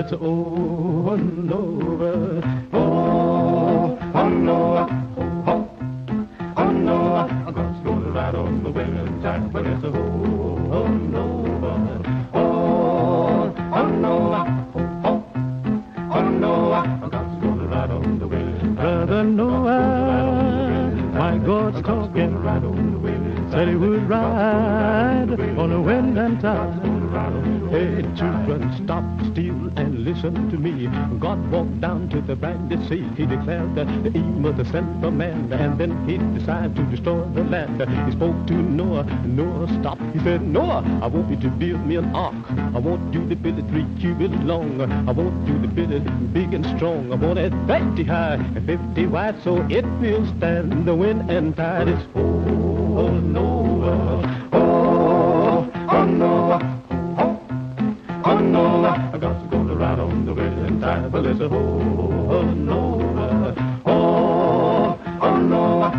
it's over and over. Oh, oh no, oh, oh no, I'm gonna ride on the winning tide when it's over and over. Oh, oh no, oh, oh no, I'm gonna ride on the winning tide. Brother Noah, my God's talking, said he would ride on the wind and tide. Hey, children, stop still and listen to me. God walked down to the brandy sea. He declared that the aim of the sin of man, and then he decided to destroy the land. He spoke to Noah. Noah stopped. He said, Noah, I want you to build me an ark. I want you to build it 3 cubits long. I want you to build it big and strong. I want it 50 high and 50 wide, so it will stand the wind and tide. It's oh Noah, oh Noah. Oh no, I got to go to ride on the winning tide. But it's a oh no, oh no,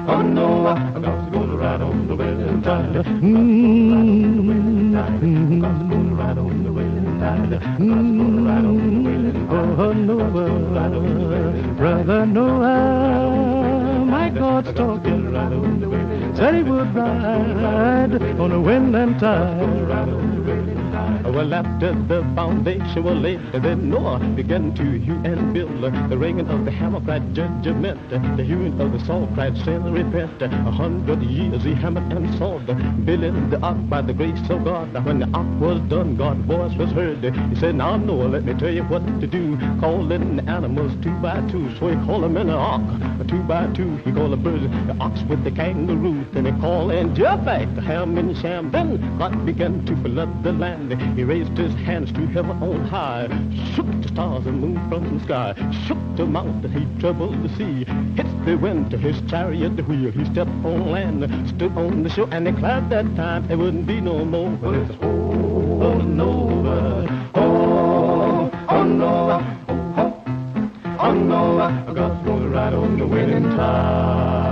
oh no, I got to go to ride on the winning tide. Got to go to ride on the winning tide. Got to go to ride on the winning tide. Oh Noah, brother Noah, my God's talking. Said he would ride on the wind and tide. Well, after the foundation was laid, then Noah began to hew and build. The ringing of the hammer cried judgment, the hewing of the saw cried sin repent. 100 years he hammered and sawed, building the ark by the grace of God. When the ark was done, God's voice was heard. He said, now Noah, let me tell you what to do. Calling the animals 2 by 2, so he called them in the ark. 2 by 2, he called the birds, the ox with the kangaroo. Then he called and Japheth, the Ham and Shem. Then God began to flood the land. He raised his hands to heaven on high, shook the stars and moon from the sky, shook the mountain, he troubled the sea, hit the wind to his chariot wheel. He stepped on land, stood on the shore, and declared that time there wouldn't be no more. But it's oh no, oh no, oh no, I got to go to ride on the winning tide.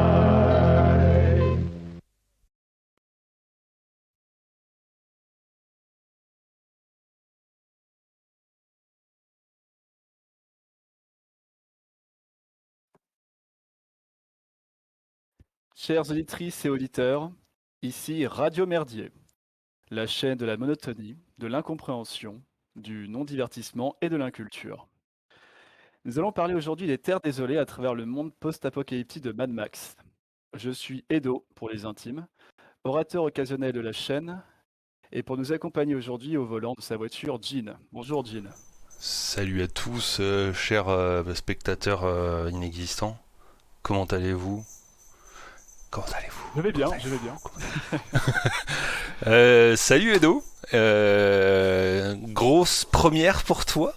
Chères auditrices et auditeurs, ici Radio Merdier, la chaîne de la monotonie, de l'incompréhension, du non-divertissement et de l'inculture. Nous allons parler aujourd'hui des terres désolées à travers le monde post-apocalyptique de Mad Max. Je suis Edo pour les intimes, orateur occasionnel de la chaîne, et pour nous accompagner aujourd'hui au volant de sa voiture, Jean. Bonjour Jean. Salut à tous, chers spectateurs inexistants. Comment allez-vous ? Comment allez-vous ? Je vais bien, je vais bien. Salut Edo, grosse première pour toi.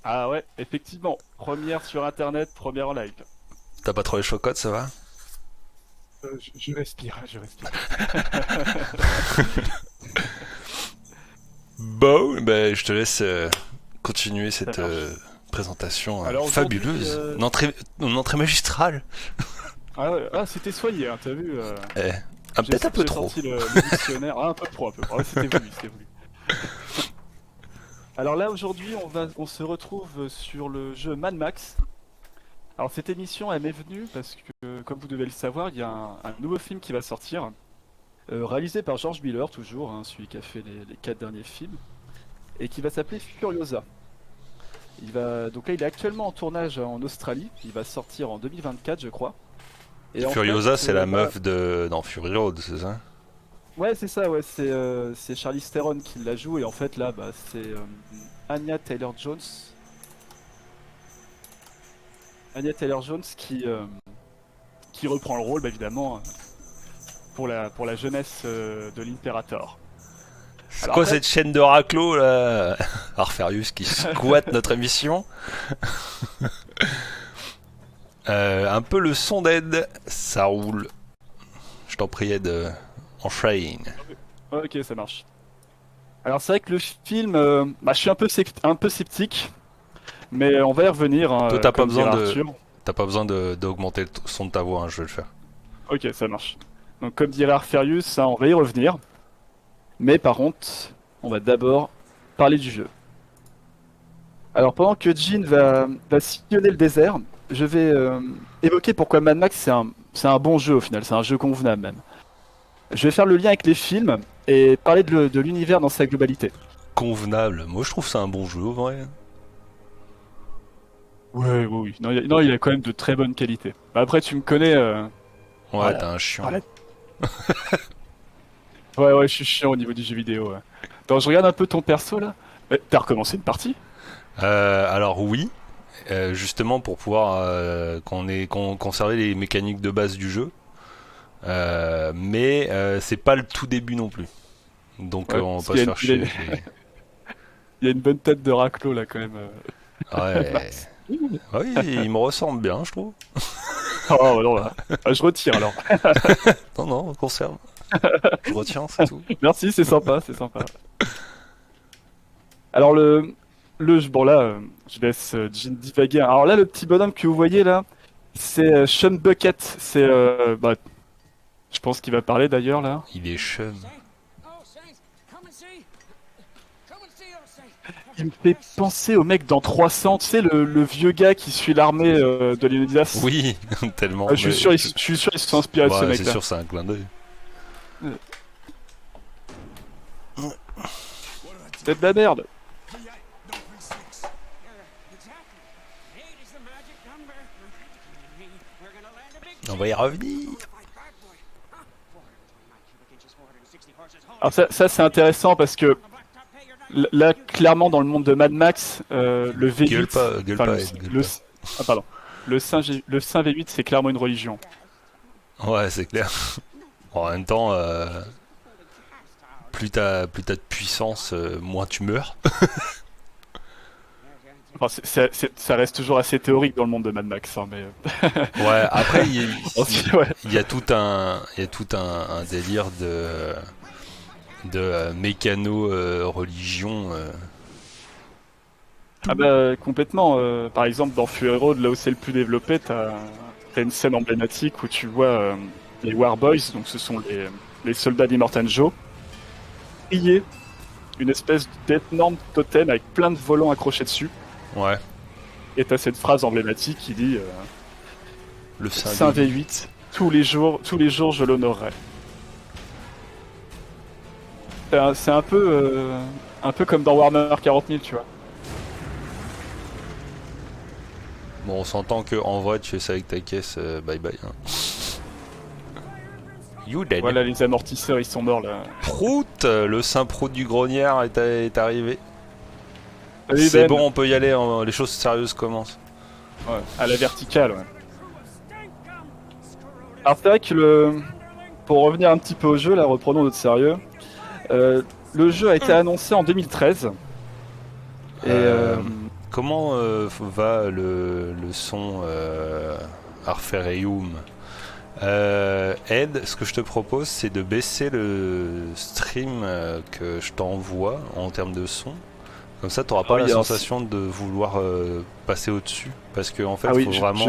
Ah ouais, effectivement, première sur internet, première en live. T'as pas trop les chocottes, ça va ? Je respire, je respire. Bon, ben je te laisse continuer cette présentation fabuleuse, une entrée magistrale. Ah ouais, c'était soigné, hein, t'as vu peut-être un peu trop. J'ai sorti le dictionnaire, un peu trop. Ah, c'était voulu. Alors là, aujourd'hui, on se retrouve sur le jeu Mad Max. Alors cette émission, elle m'est venue parce que, comme vous devez le savoir, il y a un nouveau film qui va sortir, réalisé par George Miller, toujours, hein, celui qui a fait les 4 derniers films, et qui va s'appeler Furiosa. Donc là, il est actuellement en tournage en Australie, il va sortir en 2024, je crois. Et Furiosa, c'est la meuf dans Fury Road, c'est ça ? Ouais, c'est ça, ouais, c'est Charlize Theron qui la joue, et en fait, là, c'est Anya Taylor-Jones. Anya Taylor-Jones qui reprend le rôle, évidemment, pour la jeunesse de l'Imperator. C'est quoi cette chaîne de raclos, là ? Arferius qui squatte notre émission. Un peu le son d'Ed, ça roule. Je t'en prie Ed, enchaîne. Ok, ça marche. Alors c'est vrai que le film, je suis un peu sceptique, mais on va y revenir. Hein, toi, t'as pas besoin d'augmenter le son de ta voix, hein, je vais le faire. Ok, ça marche. Donc comme dirait Arferius, on va y revenir. Mais par contre, on va d'abord parler du jeu. Alors pendant que Jean va sillonner le désert, je vais évoquer pourquoi Mad Max c'est un bon jeu au final, c'est un jeu convenable même. Je vais faire le lien avec les films et parler de l'univers dans sa globalité. Convenable. Moi, je trouve ça un bon jeu, en vrai. Ouais, oui, oui. Non, non, il a quand même de très bonnes qualités. Bah, après, tu me connais. Ouais, Voilà. t'es un chiant. Arrête. Ouais, ouais, je suis chiant au niveau du jeu vidéo. Ouais. Attends, je regarde un peu ton perso là. T'as recommencé une partie? Alors oui, justement pour pouvoir conserver les mécaniques de base du jeu, mais c'est pas le tout début non plus. Donc Ouais, on va parce pas se faire chier. il y a une bonne tête de raclo là quand même. Ouais, Max. oui, il me ressemble bien, je trouve. Oh non, là. Ah, je retire alors. Non, non, on conserve. Je retiens, c'est tout. Merci, c'est sympa, c'est sympa. Alors bon là, je laisse Jean divaguer. Alors là, le petit bonhomme que vous voyez là, c'est Sean Bucket. C'est, bah, je pense qu'il va parler d'ailleurs là. Il est chum. Il me fait penser au mec dans 300, tu sais, le vieux gars qui suit l'armée de Léonidas. Oui, tellement. Je suis sûr, je suis sûr, ils se sont inspirés de ce Ouais, c'est mec-là. sûr, c'est un clin d'œil. C'est de la merde. On va y revenir. Alors ça c'est intéressant parce que là, clairement, dans le monde de Mad Max, le V8, Gueule enfin, pas, Ed, gueule le, pas. ah, pardon, le Saint V8, c'est clairement une religion. Ouais, c'est clair. En même temps, plus t'as de puissance, moins tu meurs. Enfin, ça reste toujours assez théorique dans le monde de Mad Max, hein, mais Ouais, après, ouais. il y a tout un délire de mécano religion. Ah bah complètement. Par exemple, dans Fury Road, là où c'est le plus développé, t'as une scène emblématique où tu vois les War Boys, donc ce sont les soldats d'Immortan Joe, prier une espèce d'énorme totem avec plein de volants accrochés dessus. Ouais, Et t'as cette phrase emblématique qui dit le Saint V8, tous les jours je l'honorerai. C'est un peu comme dans Warhammer 40 000, tu vois. Bon, on s'entend que en vrai, tu fais ça avec ta caisse, bye bye. Hein. You dead. Voilà, les amortisseurs, ils sont morts là. Prout, le saint prout du grognard est arrivé. Salut, C'est Ben. bon, on peut y aller, hein, les choses sérieuses commencent. Ouais, à la verticale, ouais. Alors c'est vrai que pour revenir un petit peu au jeu, là, reprenons notre sérieux. Le jeu a été annoncé en 2013. Et Comment va le son Arphereum Ed, ce que je te propose, c'est de baisser le stream que je t'envoie en termes de son. Comme ça, tu n'auras pas oui, la alors, sensation de vouloir passer au-dessus. Parce qu'en en fait, ah il oui, faut vraiment.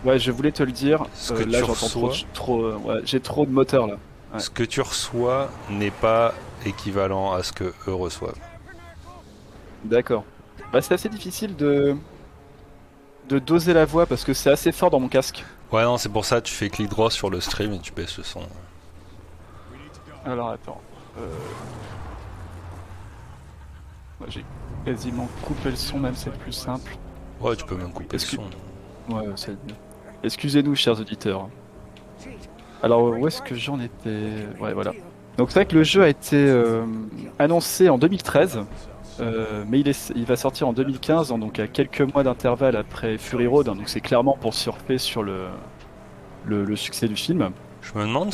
ouais, je voulais te le dire. Ce que Là, tu j'entends reçois, ouais, j'ai trop de moteurs là. Ouais. ce que tu reçois n'est pas équivalent à ce que eux reçoivent. D'accord. Bah, c'est assez difficile de doser la voix parce que c'est assez fort dans mon casque. Ouais, non, c'est pour ça, tu fais clic droit sur le stream et tu baisses le son. Alors attends. Moi, j'ai quasiment coupé le son, même c'est le plus simple. Ouais, tu peux même couper le son. Ouais, c'est mieux. Excusez-nous, chers auditeurs. Alors, où est-ce que j'en étais? Ouais, voilà. Donc, c'est vrai que le jeu a été annoncé en 2013, mais il va sortir en 2015, hein, donc à quelques mois d'intervalle après Fury Road. Hein, donc, c'est clairement pour surfer sur le succès du film. Je me demande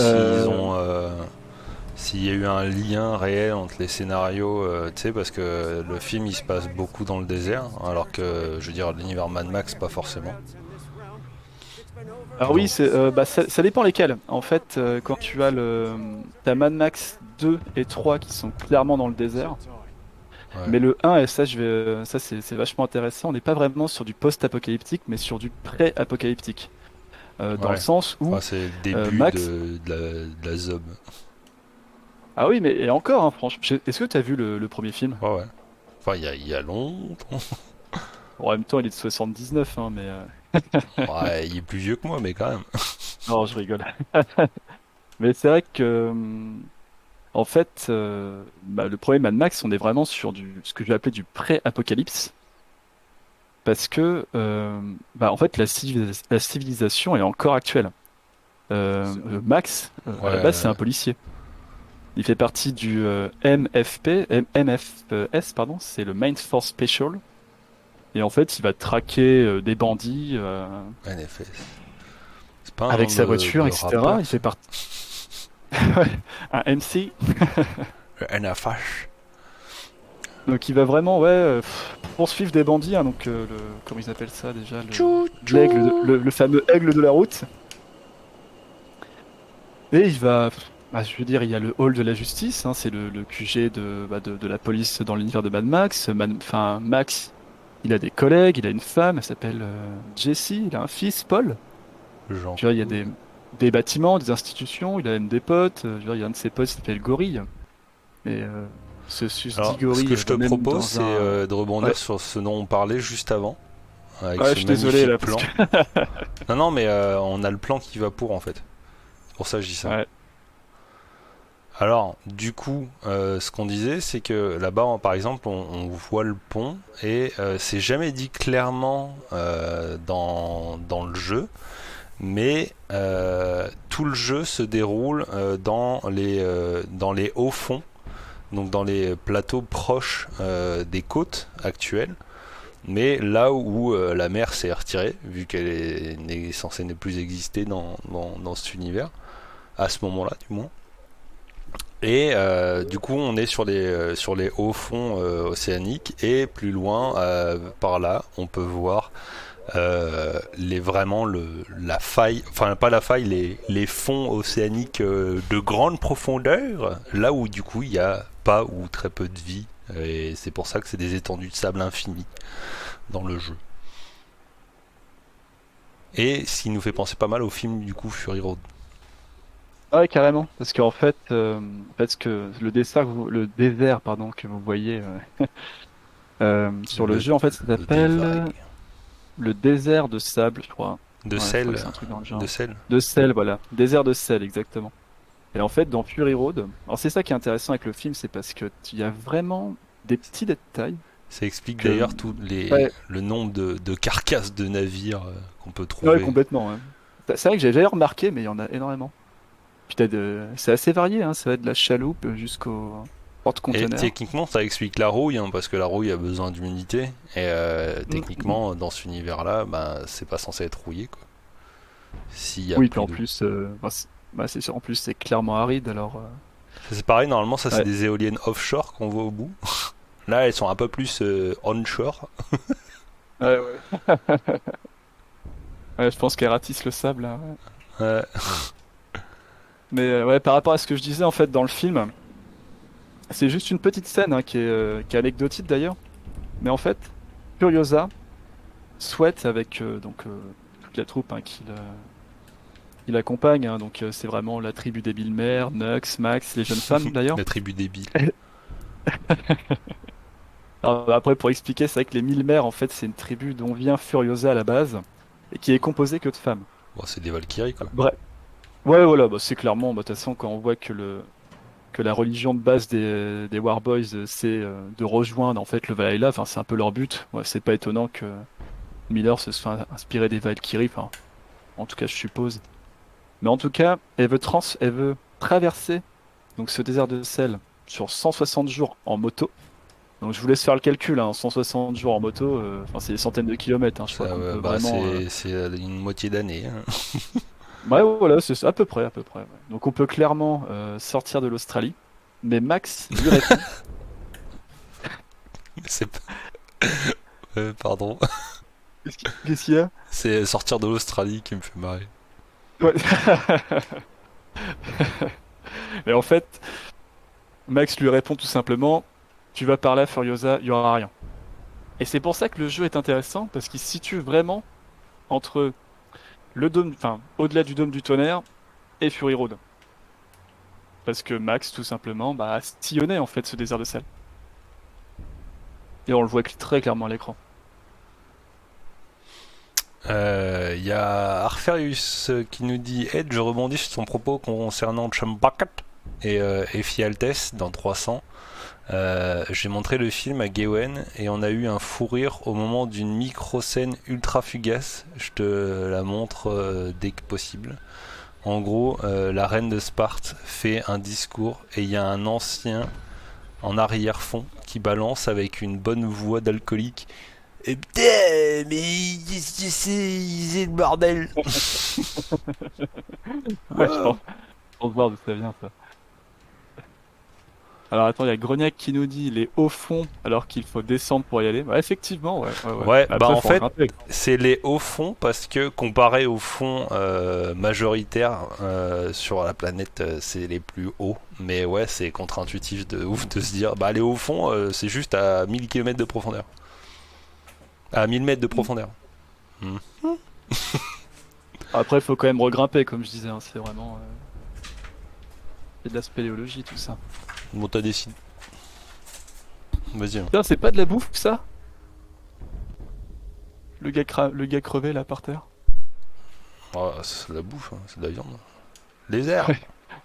s'il y a eu un lien réel entre les scénarios, tu sais, parce que le film il se passe beaucoup dans le désert, alors que, je veux dire, l'univers Mad Max, pas forcément. Alors oui, ça dépend lesquels. En fait, quand tu as t'as Mad Max 2 et 3 qui sont clairement dans le désert, Ouais. mais le 1, et ça, c'est vachement intéressant, on n'est pas vraiment sur du post-apocalyptique, mais sur du pré-apocalyptique. Dans Ouais. le sens où Enfin, c'est le début Max... de la zob. Ah oui, mais et encore, hein, franchement, est-ce que tu as vu le premier film? Ouais, ouais. Enfin, il y a longtemps. En même temps, il est de 79, hein, mais Ouais, il est plus vieux que moi, mais quand même. non, je rigole. Mais c'est vrai que, en fait, le premier Mad Max, on est vraiment sur ce que je vais appeler du pré-apocalypse, parce que, en fait, la civilisation est encore actuelle. Max, à la base, c'est Ouais, un policier. Il fait partie du MFS, pardon, c'est le Main Force Special. Et en fait, il va traquer des bandits NFS. C'est pas un avec nom sa de voiture, etc. rappeur, Il ça? fait partie. Un MC. Le NFH. Donc il va vraiment poursuivre des bandits, hein, donc comment ils appellent ça déjà, Tchou l'aigle, tchou. le fameux aigle de la route. Et il va, je veux dire, il y a le hall de la justice, hein, c'est le QG de la police dans l'univers de Mad Max. Enfin, Max, il a des collègues, il a une femme, elle s'appelle Jessie, il a un fils, Paul. Je veux dire, il y a Jean-Claude. des bâtiments, des institutions, il a même des potes. Je veux dire, il y a un de ses potes qui s'appelle Gorille. Et ce susdit Alors, ce que Gorille je te va même propose, dans c'est un... de rebondir Ouais, sur ce dont on parlait juste avant, avec ouais, je ce suis désolé magnifique là, parce que... plan. Non, non, mais on a le plan qui va pour, en fait. C'est pour ça que je dis ça. Ouais, Alors, du coup, ce qu'on disait, c'est que là-bas, par exemple, on voit le pont, et c'est jamais dit clairement dans le jeu, mais tout le jeu se déroule dans les hauts fonds, donc dans les plateaux proches des côtes actuelles, mais là où la mer s'est retirée, vu qu'elle n'est censée ne plus exister dans cet univers, à ce moment-là du moins. Et du coup, on est sur les hauts fonds océaniques, et plus loin, par là, on peut voir la faille, enfin pas la faille, les fonds océaniques de grande profondeur, là où du coup il n'y a pas ou très peu de vie, et c'est pour ça que c'est des étendues de sable infinies dans le jeu. Et ce qui nous fait penser pas mal au film du coup Fury Road. ouais, carrément. Parce qu'en fait, le désert, pardon, que vous voyez sur le Le, jeu, en fait, ça le s'appelle dévague. le désert de sable, je crois. De Ouais, je crois que sel, c'est un truc dans le de genre. sel. De sel, voilà. Désert de sel, exactement. Et en fait, dans Fury Road, alors c'est ça qui est intéressant avec le film, c'est parce que il y a vraiment des petits détails Ça explique que, d'ailleurs ouais, le nombre de carcasses de navires qu'on peut ouais, trouver. complètement. Ouais. C'est vrai que j'ai jamais remarqué, mais il y en a énormément. Puis c'est assez varié, hein, ça va de la chaloupe jusqu'au Et porte-conteneurs. techniquement, ça explique la rouille, hein, parce que la rouille a besoin d'humidité. Et Mm, mm. techniquement, dans cet univers-là, bah, c'est pas censé être rouillé, quoi. S'il y a Oui, puis plus en d'eau. plus, c'est sûr, en plus c'est clairement aride, alors C'est pareil, normalement, ça c'est ouais, des éoliennes offshore qu'on voit au bout. Là, elles sont un peu plus onshore. ouais, ouais. Ouais, je pense qu'elle ratisse le sable, là, ouais. Ouais. Mais ouais, par rapport à ce que je disais en fait dans le film, c'est juste une petite scène hein, qui est anecdotique d'ailleurs. Mais en fait, Furiosa souhaite avec toute la troupe hein, qui l'accompagne, hein, donc c'est vraiment la tribu des Bilmer, Nux, Max, les jeunes femmes d'ailleurs. La tribu débile. Alors, après, pour expliquer, c'est vrai que les Milmer, en fait, c'est une tribu dont vient Furiosa à la base et qui est composée que de femmes. Bon, c'est des Valkyries, quoi. Bref. Ouais, voilà, c'est clairement, de toute façon, quand on voit que la religion de base des Warboys, c'est de rejoindre en fait le Valhalla, enfin, c'est un peu leur but. Ouais, c'est pas étonnant que Miller se soit inspiré des Valkyries, enfin, en tout cas, je suppose. Mais en tout cas, elle veut traverser donc ce désert de sel sur 160 jours en moto. Donc je vous laisse faire le calcul, hein, 160 jours en moto, enfin, c'est des centaines de kilomètres, hein, je crois Ça, qu'on peut bah, vraiment... c'est une moitié d'année, hein. Ouais, voilà, c'est ça, à peu près, à peu près. Ouais. Donc on peut clairement sortir de l'Australie, mais Max lui répond. C'est pas- pardon. Qu'est-ce qu'il y a? C'est sortir de l'Australie qui me fait marrer. Ouais. Et en fait, Max lui répond tout simplement, tu vas par là, Furiosa, il y aura rien. Et c'est pour ça que le jeu est intéressant, parce qu'il se situe vraiment entre le dôme, enfin, au-delà du dôme du tonnerre et Fury Road. Parce que Max, tout simplement, a sillonné en fait ce désert de sel. Et on le voit très clairement à l'écran. Il y a Arferius qui nous dit Ed, je rebondis sur ton propos concernant Chumbucket et Fialtes dans 300. J'ai montré le film à Gawain et on a eu un fou rire au moment d'une micro-scène ultra fugace. Je te la montre dès que possible. En gros, la reine de Sparte fait un discours et il y a un ancien en arrière-fond qui balance avec une bonne voix d'alcoolique. Et putain, mais c'est le bordel. Ouais, je pense voir d'où ça vient ça. Alors attends, il y a Grognac qui nous dit les hauts fonds alors qu'il faut descendre pour y aller. Ouais, effectivement, ouais. Ouais, Après, bah en faut fait, grimper. c'est les hauts fonds parce que comparé aux fonds majoritaires sur la planète, c'est les plus hauts. Mais ouais, c'est contre-intuitif de ouf de se dire, bah les hauts fonds, c'est juste à 1000 km de profondeur. À 1000 mètres de profondeur. Après, il faut quand même regrimper, comme je disais. Hein, c'est vraiment. C'est de la spéléologie, tout ça. Bon, t'as décidé. Vas-y. Putain, c'est pas de la bouffe, ça? Le gars crevé là par terre. Oh, c'est de la bouffe, hein, c'est de la viande. Les airs.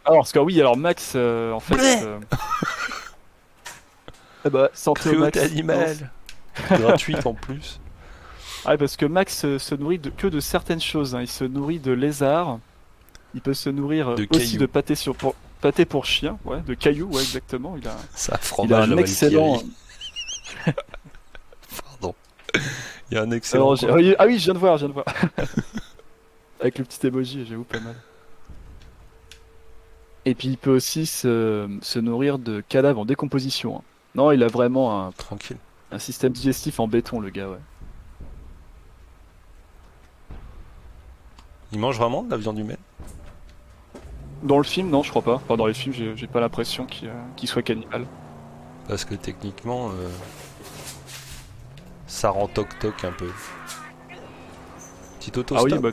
Alors, parce que oui, alors Max, en fait. Eh bah, santé au Max. Cruauté animale. Gratuite en plus. Ah, parce que Max se nourrit que de certaines choses. Hein. Il se nourrit de lézards. Il peut se nourrir De aussi cailloux. de pâté pour chien, ouais, de cailloux, ouais, exactement. Ça, Il a fromage un à excellent. Valkyrie. Pardon. Il y a un excellent. Alors, ah oui, je viens de voir. Avec le petit emoji, j'avoue pas mal. Et puis il peut aussi se nourrir de cadavres en décomposition. Hein. Non, il a vraiment Tranquille. un système digestif en béton, le gars, ouais. Il mange vraiment de la viande humaine? Dans le film, non, je crois pas. Enfin, dans les films, j'ai pas l'impression qu'il soit cannibale. Parce que techniquement, ça rend toc-toc un peu. Petit Ah auto-stop. oui, bah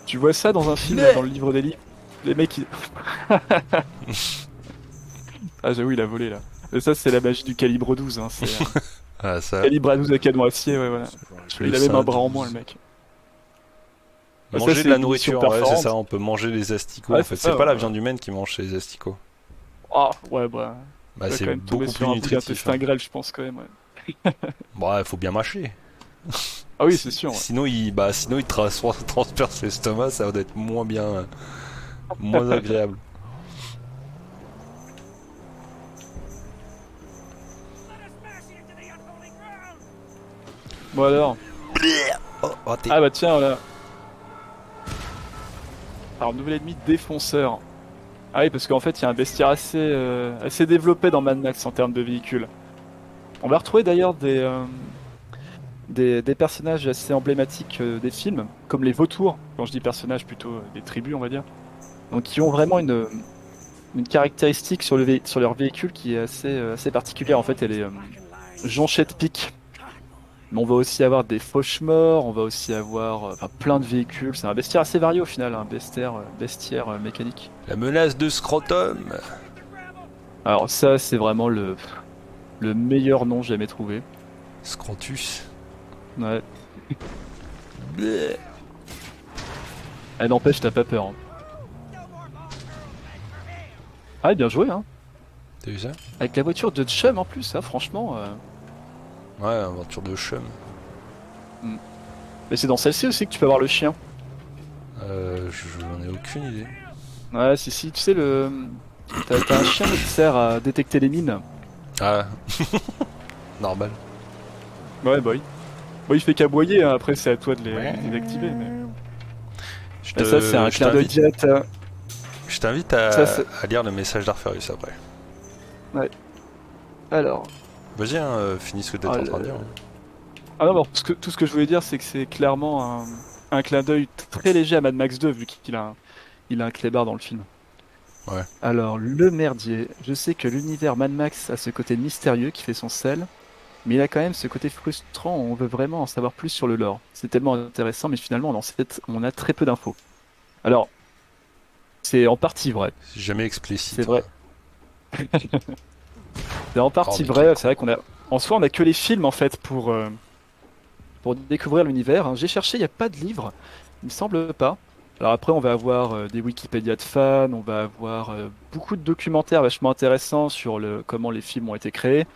tu vois ça dans un film, là, dans le livre des livres. Les mecs, ils... Ah j'avoue, il a volé là. Et ça, c'est la magie du calibre 12. Hein. C'est Ah, ça. calibre à 12 à canon acier, ouais, voilà. Il a même un bras en moins, le mec. Bah, ça, Manger c'est de la une nourriture, mission ouais, c'est performante. ça, on peut manger les asticots. Ouais, en fait, c'est ça, c'est pas la ouais. viande humaine qui mange les asticots. Ah, ouais, bah. Bah, Tu vas c'est quand même tomber beaucoup sur plus un bout nutritif. d'intestin Hein. grêle, je pense, quand même, ouais. Bon, il faut bien mâcher. Ah oui, c'est sûr. Ouais. Sinon, il transperce l'estomac, ça va être moins bien, moins agréable. Bon alors. Oh, Ah bah tiens, voilà. Alors, nouvel ennemi défonceur. Ah oui, parce qu'en fait, il y a un bestiaire assez développé dans Mad Max en termes de véhicules. On va retrouver d'ailleurs des personnages assez emblématiques des films, comme les vautours, quand je dis personnages, plutôt des tribus, on va dire. Donc, qui ont vraiment une caractéristique sur leur véhicule qui est assez particulière. En fait, elle est jonchée de piques. Mais on va aussi avoir des fauches-morts, on va aussi avoir plein de véhicules. C'est un bestiaire assez varié au final, un bestiaire mécanique. La menace de scrotum. Alors ça, c'est vraiment le meilleur nom jamais trouvé. Scrotus. Ouais. Elle n'empêche, t'as pas peur. Hein. Ah, bien joué, hein. T'as vu ça? Avec la voiture de Chum en plus, hein, franchement. Ouais, aventure de chum. Mais c'est dans celle-ci aussi que tu peux avoir le chien. J'en ai aucune idée. Ouais, si, tu sais, t'as un chien qui sert à détecter les mines. Ah, normal. Ouais, bah oui. Bon, il fait qu'aboyer, hein, après c'est à toi de les désactiver. Mais ça, c'est un clin d'œil direct. Je t'invite Ça, c'est- à lire le message d'Arferius après. Alors. Vas-y, hein, finis ce que t'es en train de dire. Ah non, tout ce que je voulais dire, c'est que c'est clairement un clin d'œil très léger à Mad Max 2, vu qu'il a un clébard dans le film. Ouais. Alors, le merdier. Je sais que l'univers Mad Max a ce côté mystérieux qui fait son sel, mais il a quand même ce côté frustrant où on veut vraiment en savoir plus sur le lore. C'est tellement intéressant, mais finalement, on a très peu d'infos. Alors, c'est en partie vrai. C'est jamais explicite. C'est vrai. C'est en partie Oh, mais vrai. C'est vrai qu'on a, en soi, on a que les films en fait pour pour découvrir l'univers. Hein. J'ai cherché, il n'y a pas de livre, il me semble pas. Alors après, on va avoir des Wikipédia de fans, on va avoir beaucoup de documentaires vachement intéressants sur comment les films ont été créés.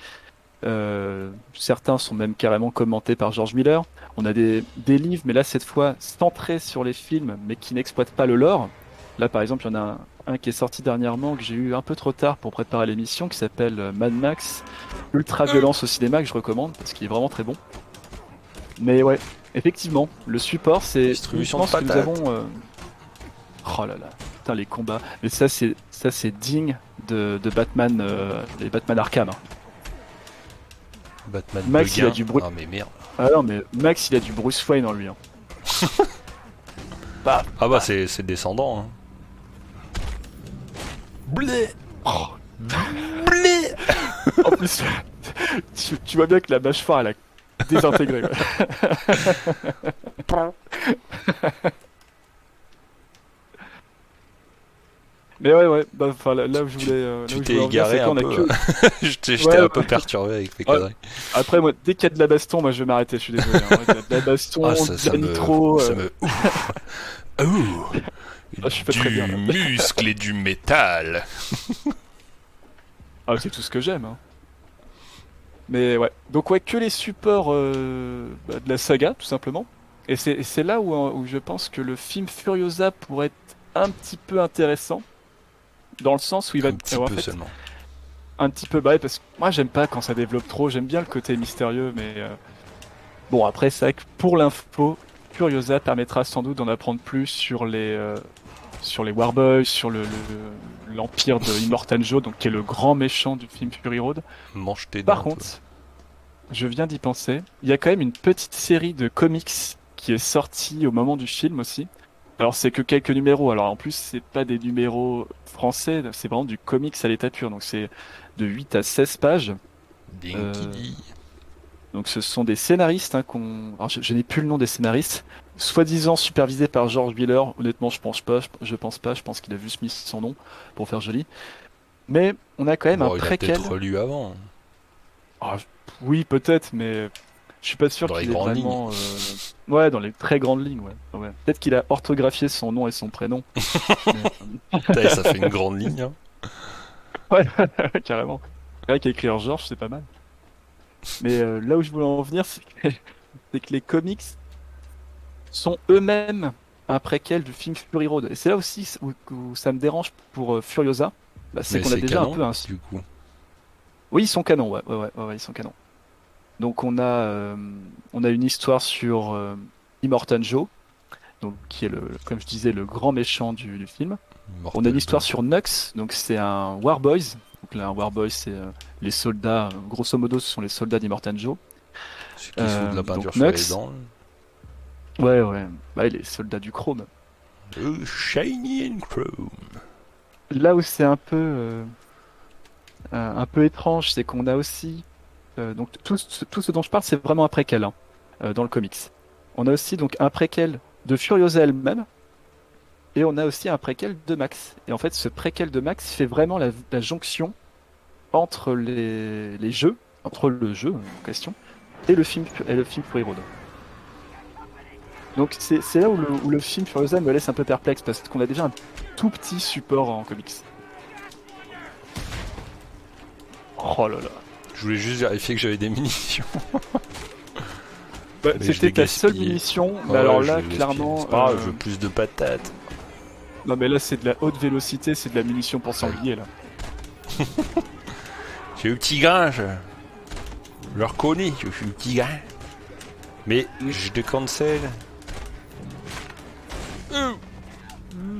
Certains sont même carrément commentés par George Miller. On a des livres, mais là cette fois centrés sur les films, mais qui n'exploitent pas le lore. Là par exemple, il y en a un qui est sorti dernièrement, que j'ai eu un peu trop tard pour préparer l'émission, qui s'appelle Mad Max, Ultra Violence au cinéma, que je recommande, parce qu'il est vraiment très bon. Mais ouais, effectivement, le support c'est Distribution uniquement de ce que nous patates. avons... Oh là là, putain les combats. Mais ça c'est digne de Batman, les Batman Arkham. Hein. Batman Max, il a Beguin. du bruit. Ah mais merde. Ah non, mais Max, il a du Bruce Wayne en lui. Hein. Bah, Ah bah c'est descendant. Hein. Blé. oh. Blé. En plus, tu vois bien que la mâchoire, elle a désintégré. Ouais. Mais ouais, bah, enfin, là où je voulais, là Tu où je t'es voulais en venir, égaré c'est un qu'on a peu. que... J'étais Ouais, un peu ouais. perturbé avec tes Ouais. conneries. Après, moi, dès qu'il y a de la baston, moi, je vais m'arrêter, je suis désolé. Hein. Ouais, de la baston, Ah de la nitro... ça me ouf. Ouh. Ah, je fais très bien, là. muscle et du métal. Ah, c'est tout ce que j'aime. Hein. Mais ouais, donc ouais, que les supports de la saga, tout simplement. Et c'est là où je pense que le film Furiosa pourrait être un petit peu intéressant, dans le sens où il va... Un petit en peu fait, seulement. un petit peu, bah ouais, parce que moi j'aime pas quand ça développe trop, j'aime bien le côté mystérieux, mais bon après c'est vrai que pour l'info, Furiosa permettra sans doute d'en apprendre plus sur les Warboys, sur l'empire de Immortan Joe, donc qui est le grand méchant du film Fury Road. Mange tes dents. Par contre, je viens d'y penser, il y a quand même une petite série de comics qui est sortie au moment du film aussi. Alors c'est que quelques numéros, alors en plus c'est pas des numéros français, c'est vraiment du comics à l'état pur, donc c'est de 8 à 16 pages. Dinky. Donc ce sont des scénaristes hein, alors je n'ai plus le nom des scénaristes, soi-disant supervisés par George Miller. Honnêtement, je pense pas. Je pense qu'il a juste mis son nom pour faire joli. Mais on a quand même Bon, un il a préquel. peut-être relu avant. Ah, oui, peut-être, mais je suis pas sûr Dans les qu'il est grandes vraiment. Ouais, dans les très grandes lignes, ouais. Ouais. Peut-être qu'il a orthographié son nom et son prénom. Mais, Putain, ça fait une grande ligne. Hein. ouais, carrément. C'est vrai qu'écrire George, c'est pas mal. Mais là où je voulais en venir, c'est que les comics sont eux-mêmes un préquel du film Fury Road. Et c'est là aussi où ça me dérange pour Furiosa. Bah, c'est Mais qu'on a c'est déjà canon, un peu un... du coup. Oui, ils sont canons, ouais, ils sont canons. Donc on a une histoire sur Immortan Joe, donc qui est comme je disais, le grand méchant du film. On a une histoire sur Nux, donc c'est un Warboys. Donc là, un Warboys, c'est les soldats, grosso modo, ce sont les soldats d'Immortan Joe. Ceux qui se foutent de la peinture donc sur les Nux. dents. Ouais, bah, les soldats du chrome. Shiny and Chrome. Là où c'est un peu étrange, c'est qu'on a aussi donc tout ce dont je parle, c'est vraiment un préquel hein, dans le comics. On a aussi donc un préquel de Furiosa elle-même, et on a aussi un préquel de Max. Et en fait, ce préquel de Max fait vraiment la jonction entre les jeux, entre le jeu en question et le film Fury Road. Donc c'est là où le film Furiosa me laisse un peu perplexe parce qu'on a déjà un tout petit support en comics. Oh là là. Je voulais juste vérifier que j'avais des munitions. Bah, Mais je c'était l'ai ta seule gaspillé. munition, mais Ouais, alors je là l'ai gaspillé. clairement. C'est pas grave, je veux plus de patates. Non mais là c'est de la haute vélocité, c'est de la munition pour sanglier là. J'ai eu petit grain, je le reconnais, je suis petit grain. Mais je te cancel.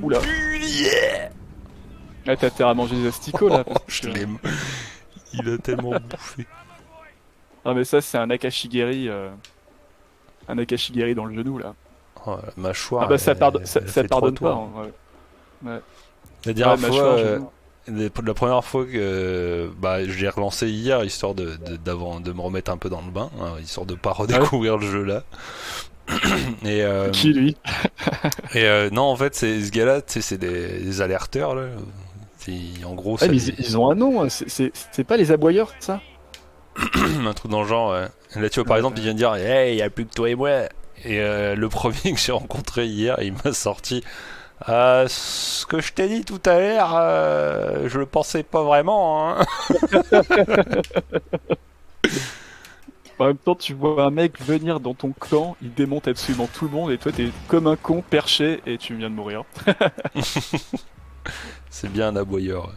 Oula. Yeah. Ah, t'as terre à manger des asticots là. parce Je que- l'aime. Il a tellement bouffé. Ah mais ça c'est un Akashigiri dans le genou là. Oh, la mâchoire. Ah bah ça pardonne, elle ça fait pardonne trois pas. tours. Hein, ouais. La dernière Ouais, fois, mâchoire, genou. la première fois que je l'ai relancé hier, histoire de me remettre un peu dans le bain, hein, histoire de pas redécouvrir le jeu là. Qui lui? Non, en fait, ce gars-là, tu sais, c'est des alerteurs là. En gros, Ouais, ça mais les- ils ont un nom, hein. C'est pas les aboyeurs ça? Un truc dans le genre, ouais. Là, tu vois, par exemple, il vient de dire, hey, il n'y a plus que toi et moi. Et le premier que j'ai rencontré hier, il m'a sorti. Ce que je t'ai dit tout à l'heure, je le pensais pas vraiment. Hein. En même temps, tu vois un mec venir dans ton clan, il démonte absolument tout le monde, et toi, t'es comme un con perché et tu viens de mourir. C'est bien un aboyeur.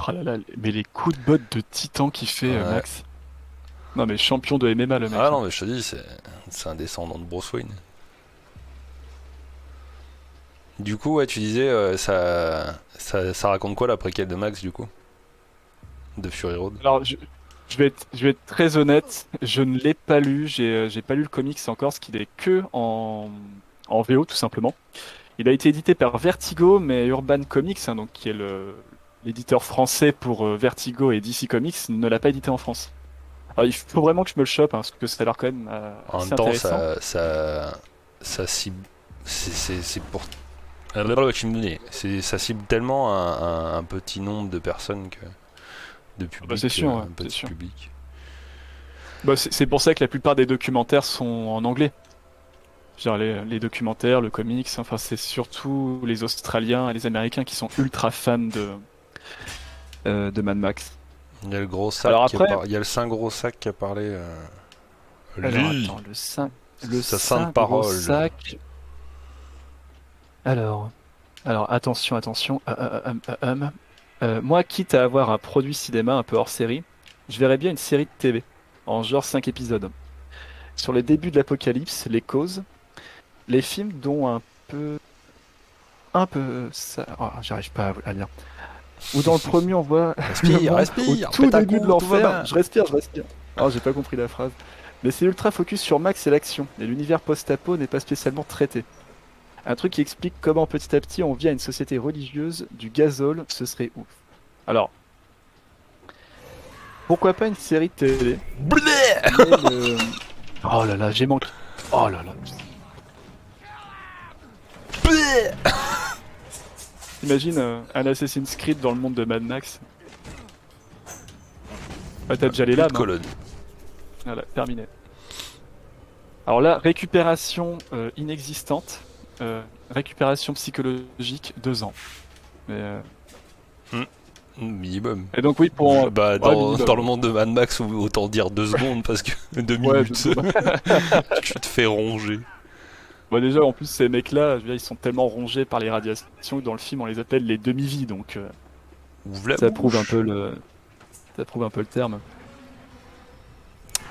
Oh là là, mais les coups de botte de titan qu'il fait, Ouais. Max. Non, mais champion de MMA, le mec. Ah non, mais je te dis, c'est un descendant de Bruce Wayne. Du coup, ouais, tu disais, ça raconte quoi la préquelle de Max, du coup? De Fury Road? Alors, je vais être très honnête, je ne l'ai pas lu, j'ai pas lu le comics encore, ce qu'il est que en VO, tout simplement. Il a été édité par Vertigo, mais Urban Comics, hein, donc qui est l'éditeur français pour Vertigo et DC Comics, ne l'a pas édité en France. Alors, il faut vraiment que je me le chope, hein, parce que ça a l'air quand même En assez même temps, intéressant. ça cible. C'est pour. Ça cible tellement un petit nombre de personnes de Ah bah, public, c'est sûr, ouais, un c'est petit sûr. public. Bah, c'est pour ça que la plupart des documentaires sont en anglais. Je veux dire, les documentaires, le comics, enfin, c'est surtout les Australiens et les Américains qui sont ultra fans de Mad Max. Il y a le gros Alors sac après, il y a le saint gros sac qui a parlé. alors Lui, attends, le sa sainte 5 gros parole. sac. Alors, alors attention, attention. Moi, quitte à avoir un produit cinéma un peu hors série, je verrais bien une série de TV en genre 5 épisodes sur les débuts de l'apocalypse, les causes, les films dont un peu ça. Oh, j'arrive pas à lire. Ou dans le premier, on voit le Respire, monde au respire, tout pète un début de coup, tout va l'enfer. bien. Je respire, je respire. Alors, j'ai pas compris la phrase. Mais c'est ultra focus sur Max et l'action, et l'univers post-apo n'est pas spécialement traité. Un truc qui explique comment petit à petit on vit à une société religieuse du gazole, ce serait ouf. Alors, pourquoi pas une série de télé, Bleh. mais le... Oh là là, j'ai manqué. Oh là là. Bleh. Imagine un Assassin's Creed dans le monde de Mad Max. Ah, t'as déjà les Plus de lames, hein. colonne. Voilà, terminé. Alors là, récupération inexistante, récupération psychologique 2 ans. Mais, Minimum. et donc oui, pour... Bah, Ouais, dans, minimum. dans le monde de Mad Max, autant dire 2 secondes parce que 2 minutes, tu te fais ronger. Bah déjà, en plus, ces mecs-là, je veux dire, ils sont tellement rongés par les radiations que dans le film, on les appelle les demi-vies, donc Ouvre la ça prouve un bouche. peu ça prouve un peu le terme.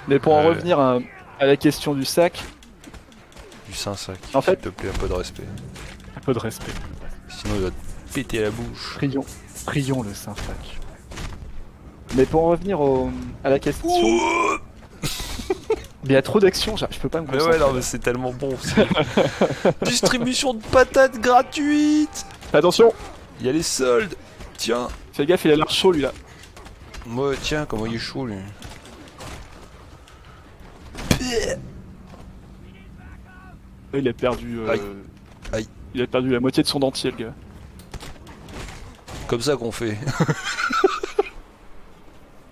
Mais pour en Euh, revenir à la question du sac, Du Saint-Sac, en s'il fait, te plaît, un peu de respect. un peu de respect. Sinon, il va te péter la bouche. Prions le Saint-Sac. Mais pour en revenir à la question, Ouh. mais il y a trop d'actions, je peux pas me Mais concentrer. ouais, non, mais c'est tellement bon. Distribution de patates gratuite. Attention, Il y a les soldes. Tiens. fais gaffe, il a l'air chaud lui là. Moi, tiens, comment il est chaud, lui. Il a perdu, Aïe. Aïe. il a perdu la moitié de son dentier, le gars. Comme ça qu'on fait.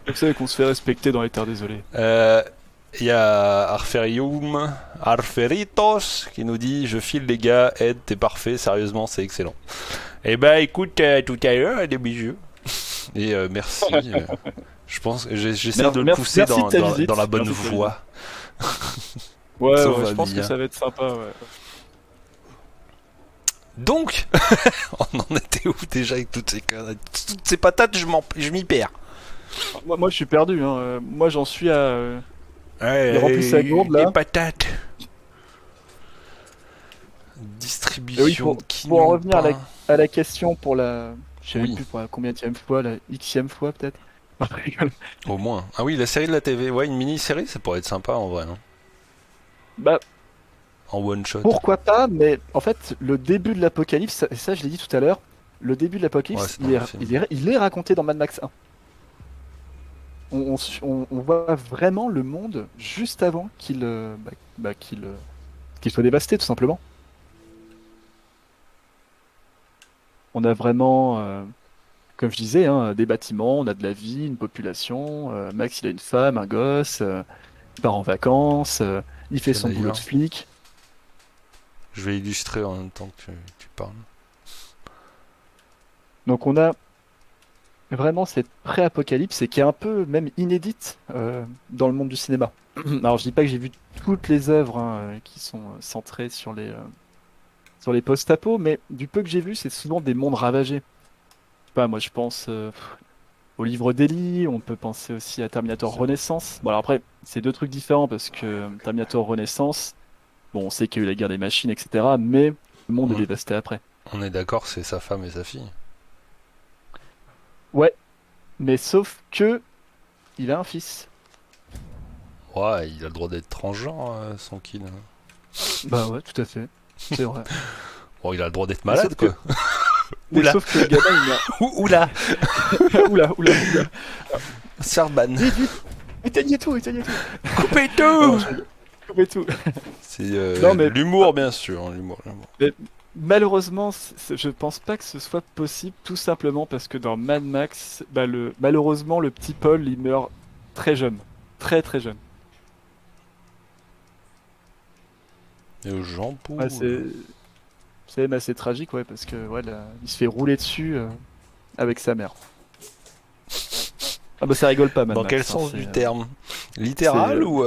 Vous savez qu'on se fait respecter dans les terres désolées. Il y a Arferitos qui nous dit: je file les gars, Ed, t'es parfait, sérieusement, c'est excellent. Eh ben écoute, tout à l'heure, des bisous. Et merci. Je pense, j'essaie de le pousser merci de ta visite. dans la bonne Merci de ta voie. Ouais, Ça ouais, va je pense bien. que ça va être sympa, ouais. Donc, on en était où déjà avec toutes ces patates, je m'y perds. Moi, je suis perdu, hein. Moi, j'en suis à... Ouais, il remplit sa gourde, là. les patates. Et Distribution oui, de pour en revenir pain. à la question pour la... Je sais Oui. même plus pour la combienième fois, la xème fois, peut-être. Non, je rigole. Au moins. Ah oui, la série de la TV. Ouais, une mini-série, ça pourrait être sympa en vrai. Hein. Bah, En one shot. pourquoi pas, mais en fait, le début de l'apocalypse, et ça, je l'ai dit tout à l'heure, le début de Ouais, l'apocalypse, c'est dans le film. il est raconté dans Mad Max 1. On voit vraiment le monde juste avant qu'il soit dévasté, tout simplement. On a vraiment comme je disais, hein, des bâtiments, on a de la vie, une population. Max, il a une femme, un gosse, il part en vacances, il fait Tiens, son boulot d'ailleurs, de flic. je vais illustrer en même temps que tu parles. Donc on a vraiment cette pré-apocalypse et qui est un peu même inédite dans le monde du cinéma. Alors je dis pas que j'ai vu toutes les œuvres hein, qui sont centrées sur les post-apo, mais du peu que j'ai vu, c'est souvent des mondes ravagés. Je sais pas, moi je pense au livre d'Eli, on peut penser aussi à Terminator Renaissance. Bon alors après, c'est deux trucs différents parce que Terminator Renaissance, bon on sait qu'il y a eu la guerre des machines, etc. Mais le monde est On, dévasté après. on est d'accord, c'est sa femme et sa fille. Ouais, mais sauf que il a un fils. Ouais, il a le droit d'être transgenre, son kill. Bah ouais, tout à fait. C'est vrai. Bon, il a le droit d'être Mais malade, sauf que, quoi. mais Oula. sauf que le gamin, il a... Oula, Oula, oula, oula. Serban. Vite, vite. Éteignez tout, éteignez tout. Coupez Non, tout. je coupez tout. C'est Non, mais l'humour, bien sûr, hein, l'humour. mais malheureusement, je pense pas que ce soit possible, tout simplement parce que dans Mad Max, bah, malheureusement, le petit Paul, il meurt très jeune. Très, très jeune. Et aux gens pour. Ouais, c'est même assez tragique, ouais, parce que ouais, il se fait rouler dessus avec sa mère. Ah bah ça rigole pas, Mad Dans quel Max. Hein, sens c'est, du terme? Littéral c'est, ou,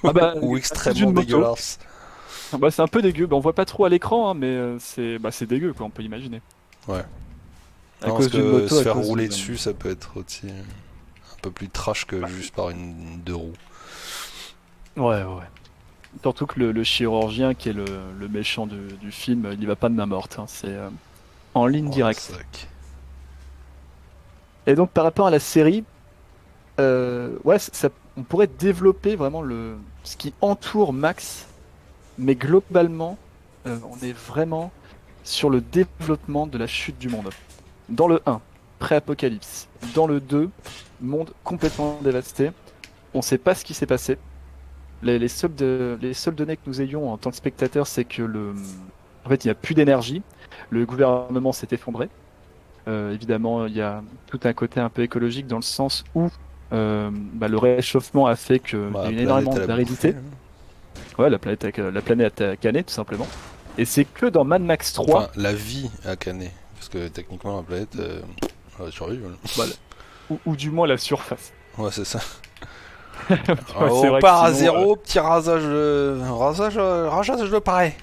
ah bah, ou à cause extrêmement d'une moto. dégueulasse? Ah bah, c'est un peu dégueu. Bah, on voit pas trop à l'écran, hein, mais c'est dégueu, quoi, on peut imaginer. Ouais. À Non, parce cause d'une que moto, se à faire cause rouler de... dessus, ça peut être aussi un peu plus trash que juste par une deux roues. Ouais, ouais, ouais. Surtout que le chirurgien, qui est le méchant du film, il y va pas de main morte. Hein, c'est en ligne Ouais, directe. c'est vrai Et donc, par rapport à la série, ouais, on pourrait développer vraiment ce qui entoure Max, mais globalement, on est vraiment sur le développement de la chute du monde. Dans le 1, pré-apocalypse. Dans le 2, monde complètement dévasté. On ne sait pas ce qui s'est passé. Les seules données que nous ayons en tant que spectateurs, c'est que en fait, il n'y a plus d'énergie. Le gouvernement s'est effondré. Évidemment, il y a tout un côté un peu écologique dans le sens où bah, le réchauffement a fait qu'il y bah, a la eu planète, énormément elle a bouffé, d'aridité. hein. Ouais, la planète a canné, tout simplement. Et c'est que dans Mad Max 3, Enfin, la vie a canné. Parce que techniquement, la planète, elle a survécu. bah, ou du moins la surface. Ouais, c'est ça. Ouais, c'est On vrai que part à sinon, zéro, petit rasage, rasage de pareil.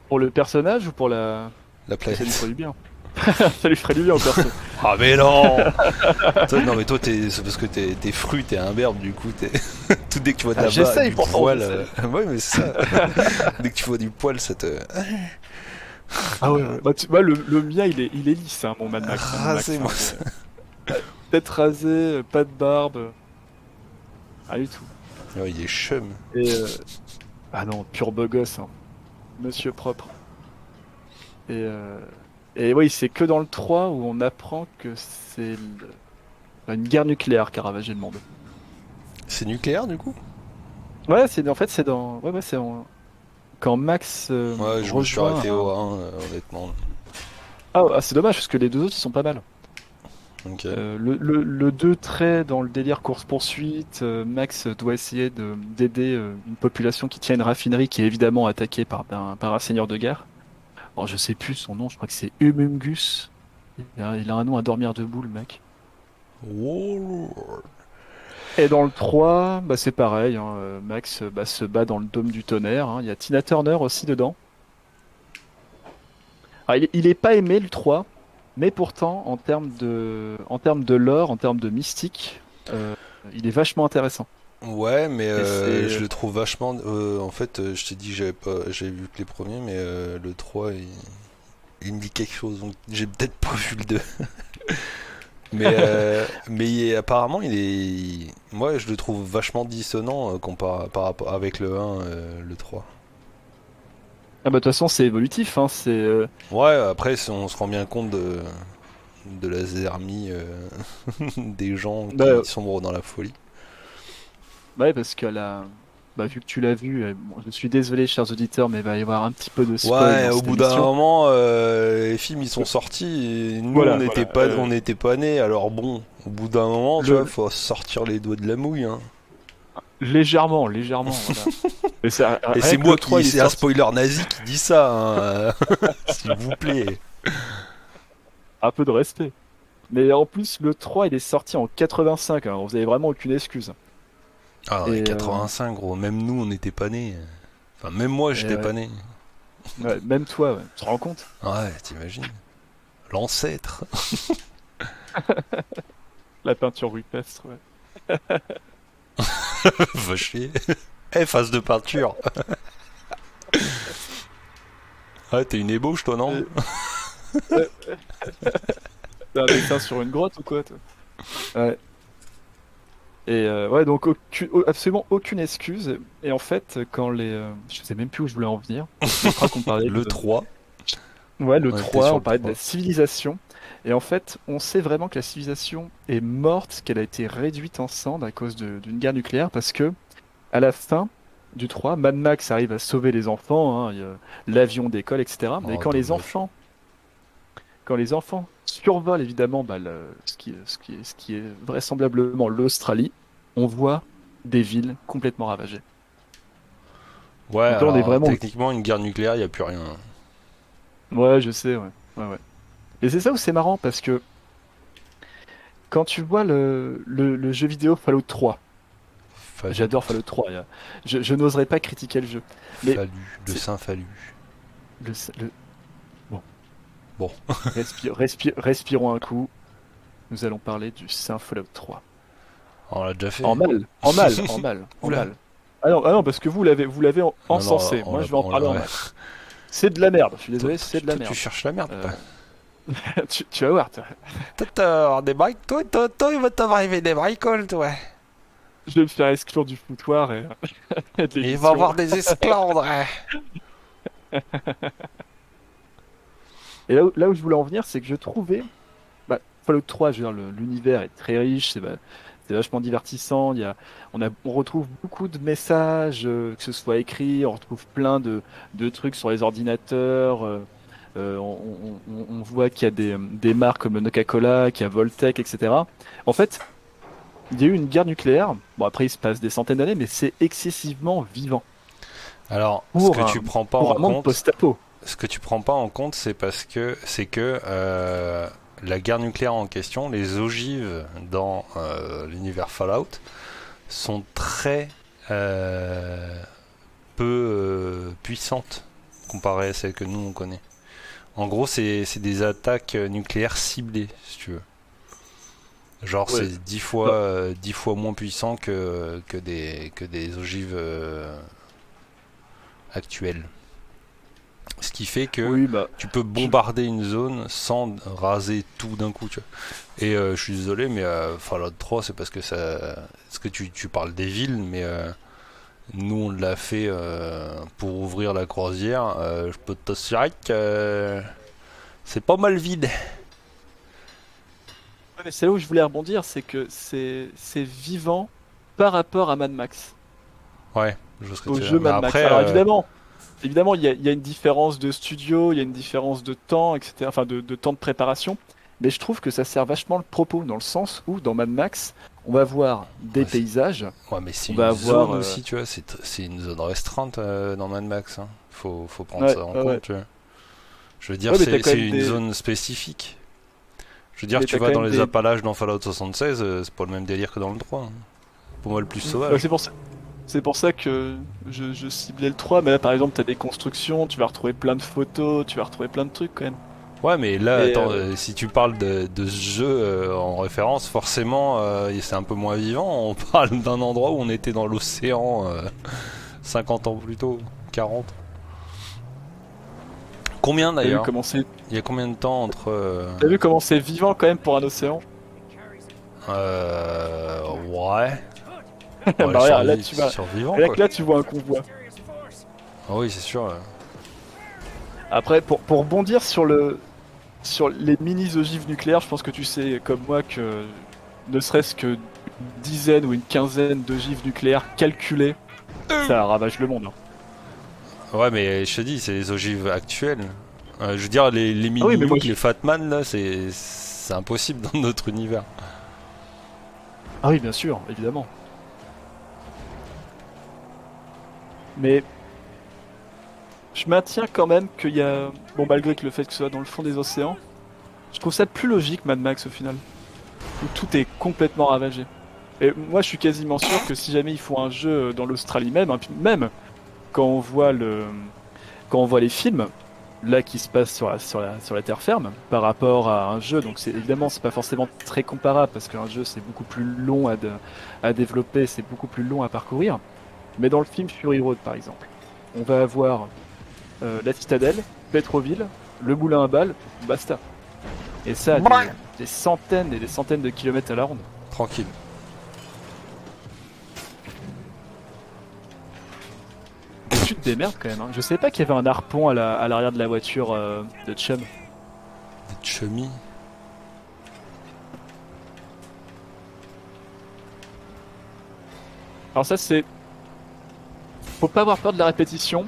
pour le personnage ou pour la... La Ça lui planète. ferait du bien. Ça lui ferait du bien au perso. Ah mais non. Non mais toi c'est parce que t'es fru, t'es imberbe du coup tout dès que tu vois de la J'essaye du pourtant, poil j'essaye. ouais mais c'est ça. Dès que tu vois du poil ça te Ah ouais, ouais. Bah, le mien, il est lisse, hein, mon Mad Max. Hein, mon Max, rasez-moi hein, ça. tête rasée, pas de barbe, rien du tout. Ouais, il est chum. Et ah non, pur beau gosse, hein. Monsieur propre. Et, euh, et oui, c'est que dans le 3 où on apprend que c'est une guerre nucléaire qui a ravagé le monde. C'est nucléaire du coup? Ouais, en fait, c'est dans. Ouais, ouais, quand Max Ouais, je me suis rejoint. arrêté au 1 honnêtement. Ah, c'est dommage parce que les deux autres ils sont pas mal. Ok. Le 2 très dans le délire course-poursuite. Max doit essayer d'aider une population qui tient une raffinerie qui est évidemment attaquée par un seigneur de guerre. Alors, je sais plus son nom, je crois que c'est Humungus. Il a un nom à dormir debout, le mec. Warlord. Et dans le 3, bah, c'est pareil. Hein, Max bah, se bat dans le dôme du tonnerre. Hein. Il y a Tina Turner aussi dedans. Alors, il est pas aimé, le 3, mais pourtant, en termes de lore, en termes de mystique, il est vachement intéressant. Ouais, mais Et je c'est... le trouve vachement. En fait, je t'ai dit que j'avais vu que les premiers, mais le 3, il me dit quelque chose, donc j'ai peut-être pas vu le 2. Mais apparemment, moi, je le trouve vachement dissonant par rapport avec le 1, le 3. Ah bah, de toute façon, c'est évolutif. Hein, Ouais, après, on se rend bien compte de la zermie des gens bah, qui sombrent dans la folie. ouais, parce que bah, vu que tu l'as vu, bon, je suis désolé, chers auditeurs, mais il va y avoir un petit peu de spoil Ouais, dans au cette bout d'un émission. moment, les films ils sont sortis, et nous Voilà, voilà. on n'était pas nés, alors bon, au bout d'un moment, tu vois, Le, faut sortir les doigts de la mouille, hein. légèrement, légèrement, voilà. Mais Et rien c'est que le moi 3 qui, il est c'est un sorti. spoiler nazi qui dit ça, hein, s'il vous plaît. Un peu de respect. Mais en plus, le 3 il est sorti en 85, alors vous avez vraiment aucune excuse. Ah, dans les Et, 85, gros, même nous on n'était pas nés. Enfin, même moi j'étais ouais, pas né. ouais, même toi, ouais, tu te rends compte? Ouais, t'imagines? L'ancêtre. La peinture rupestre, ouais. Va chier. Eh, phase de peinture. Ah, t'es une ébauche toi, non? Et- euh, T'as un dessin sur une grotte ou quoi, toi? Ouais. Et ouais, donc absolument aucune excuse. Et en fait, quand je sais même plus où je voulais en venir. Je crois qu'on parlait Le 3. Ouais, le On était 3, sur on le parlait de la 3. civilisation. Et en fait, on sait vraiment que la civilisation est morte, qu'elle a été réduite en cendres à cause d'une guerre nucléaire, parce que à la fin du 3, Mad Max arrive à sauver les enfants, hein, il y a l'avion d'école, etc. Mais Oh, dommage. quand les enfants survolent évidemment bah, ce qui est vraisemblablement l'Australie, on voit des villes complètement ravagées. Ouais, Donc là, on est alors vraiment... techniquement, une guerre nucléaire, y a plus rien. Ouais, je sais, ouais. Ouais, ouais. Et c'est ça où c'est marrant, parce que quand tu vois le jeu vidéo Fallout 3, Fallu. j'adore Fallout 3, je n'oserais pas critiquer le jeu, mais Fallu. Le c'est Saint Fallu. le... Bon, Bon. respirons un coup, nous allons parler du Saint Fallout 3. On l'a déjà fait. En mal, en mal, en mal, en Oula. mal. Ah non, parce que vous l'avez Non, non, encensé, moi je vais en parler en ouais. mal. C'est de la merde, je suis Toi, désolé, c'est de la tu merde. cherches la merde, Euh, quoi. tu vas voir, Toi, t'as avoir des briques, toi, il va t'arriver des bricoles, toi. je vais me faire exclure du foutoir et de Il va l'émission. avoir des esclandres, hein. Et là où je voulais en venir, c'est que je trouvais, bah, Fallout 3, je veux dire, l'univers est très riche, c'est vachement divertissant. On retrouve beaucoup de messages, que ce soit écrit, on retrouve plein de trucs sur les ordinateurs. On voit qu'il y a des marques comme le Coca-Cola, qu'il y a Voltec, etc. En fait, il y a eu une guerre nucléaire. Bon, après, il se passe des centaines d'années, mais c'est excessivement vivant Alors, pour pour un monde post-apo. ce que tu prends pas en compte, c'est que la guerre nucléaire en question, les ogives dans l'univers Fallout sont très peu puissantes comparées à celles que nous on connaît. En gros, c'est des attaques nucléaires ciblées, si tu veux. Genre, Ouais. c'est 10 Non. fois, 10 fois moins puissant que des ogives actuelles. Ce qui fait que Oui, bah, tu peux je- bombarder une zone sans raser tout d'un coup, tu vois. Et je suis désolé, mais Fallout 3, c'est parce que ça. Parce que tu parles des villes, mais nous on l'a fait pour ouvrir la croisière. Je peux t'assurer que c'est pas mal vide. Ouais, mais c'est là où je voulais rebondir, c'est que c'est vivant par rapport à Mad Max, Ouais, je vois ce que au tu veux dire. jeu Mais Mad Max. après, Alors évidemment, il y a une différence de studio, il y a une différence de temps, etc. Enfin, de temps de préparation. Mais je trouve que ça sert vachement le propos, dans le sens où, dans Mad Max, on va voir des ouais, paysages, ouais, mais c'est on va une avoir... zone aussi, tu vois. C'est une zone restreinte dans Mad Max, hein. Faut prendre Ouais, ça en ouais, compte, ouais. tu vois. Je veux dire, Ouais, mais t'as quand c'est même une zone spécifique. Je veux dire, mais tu t'as vas quand dans même les des... Appalaches dans Fallout 76, c'est pas le même délire que dans le 3, hein. Pour moi, le plus Bah, sauvage. c'est pour ça que je ciblais le 3, mais là, par exemple, t'as des constructions, tu vas retrouver plein de photos, tu vas retrouver plein de trucs, quand même. Ouais, mais là, Et attends, si tu parles de ce jeu en référence, forcément, c'est un peu moins vivant. On parle d'un endroit où on était dans l'océan 50 ans plus tôt, 40. Combien t'as vu d'ailleurs? comment c'est... Il y a combien de temps entre... T'as vu comment c'est vivant, quand même, pour un océan? Ouais. Bah, Ouais, regarde, là, tu vas... survivant, Là, quoi. là, tu vois un convoi. Ah oui, c'est sûr. Après, pour rebondir sur les mini-ogives nucléaires, je pense que tu sais, comme moi, que ne serait-ce que une dizaine ou une quinzaine d'ogives nucléaires calculées Ça ravage le monde. Ouais, mais je te dis, c'est les ogives actuelles. Je veux dire, les mini oui, mais moi, les Fatman, là, c'est impossible dans notre univers. Ah oui, bien sûr, évidemment. Mais je maintiens quand même qu'il y a... Bon, malgré que le fait que ce soit dans le fond des océans, je trouve ça plus logique, Mad Max, au final. Où tout est complètement ravagé. Et moi, je suis quasiment sûr que si jamais ils font un jeu dans l'Australie même, hein, puis même quand on voit quand on voit les films, là qui se passent sur la terre ferme, par rapport à un jeu, donc évidemment c'est pas forcément très comparable parce qu'un jeu c'est beaucoup plus long à développer, c'est beaucoup plus long à parcourir. Mais dans le film Fury Road par exemple, on va avoir la citadelle, Petroville, le moulin à balles, basta. Et ça, des centaines et des centaines de kilomètres à la ronde. Tranquille. Et tu te démerdes quand même. Hein. Je savais pas qu'il y avait un harpon à l'arrière de la voiture de Chum. Des chummy. Alors ça c'est... Faut pas avoir peur de la répétition.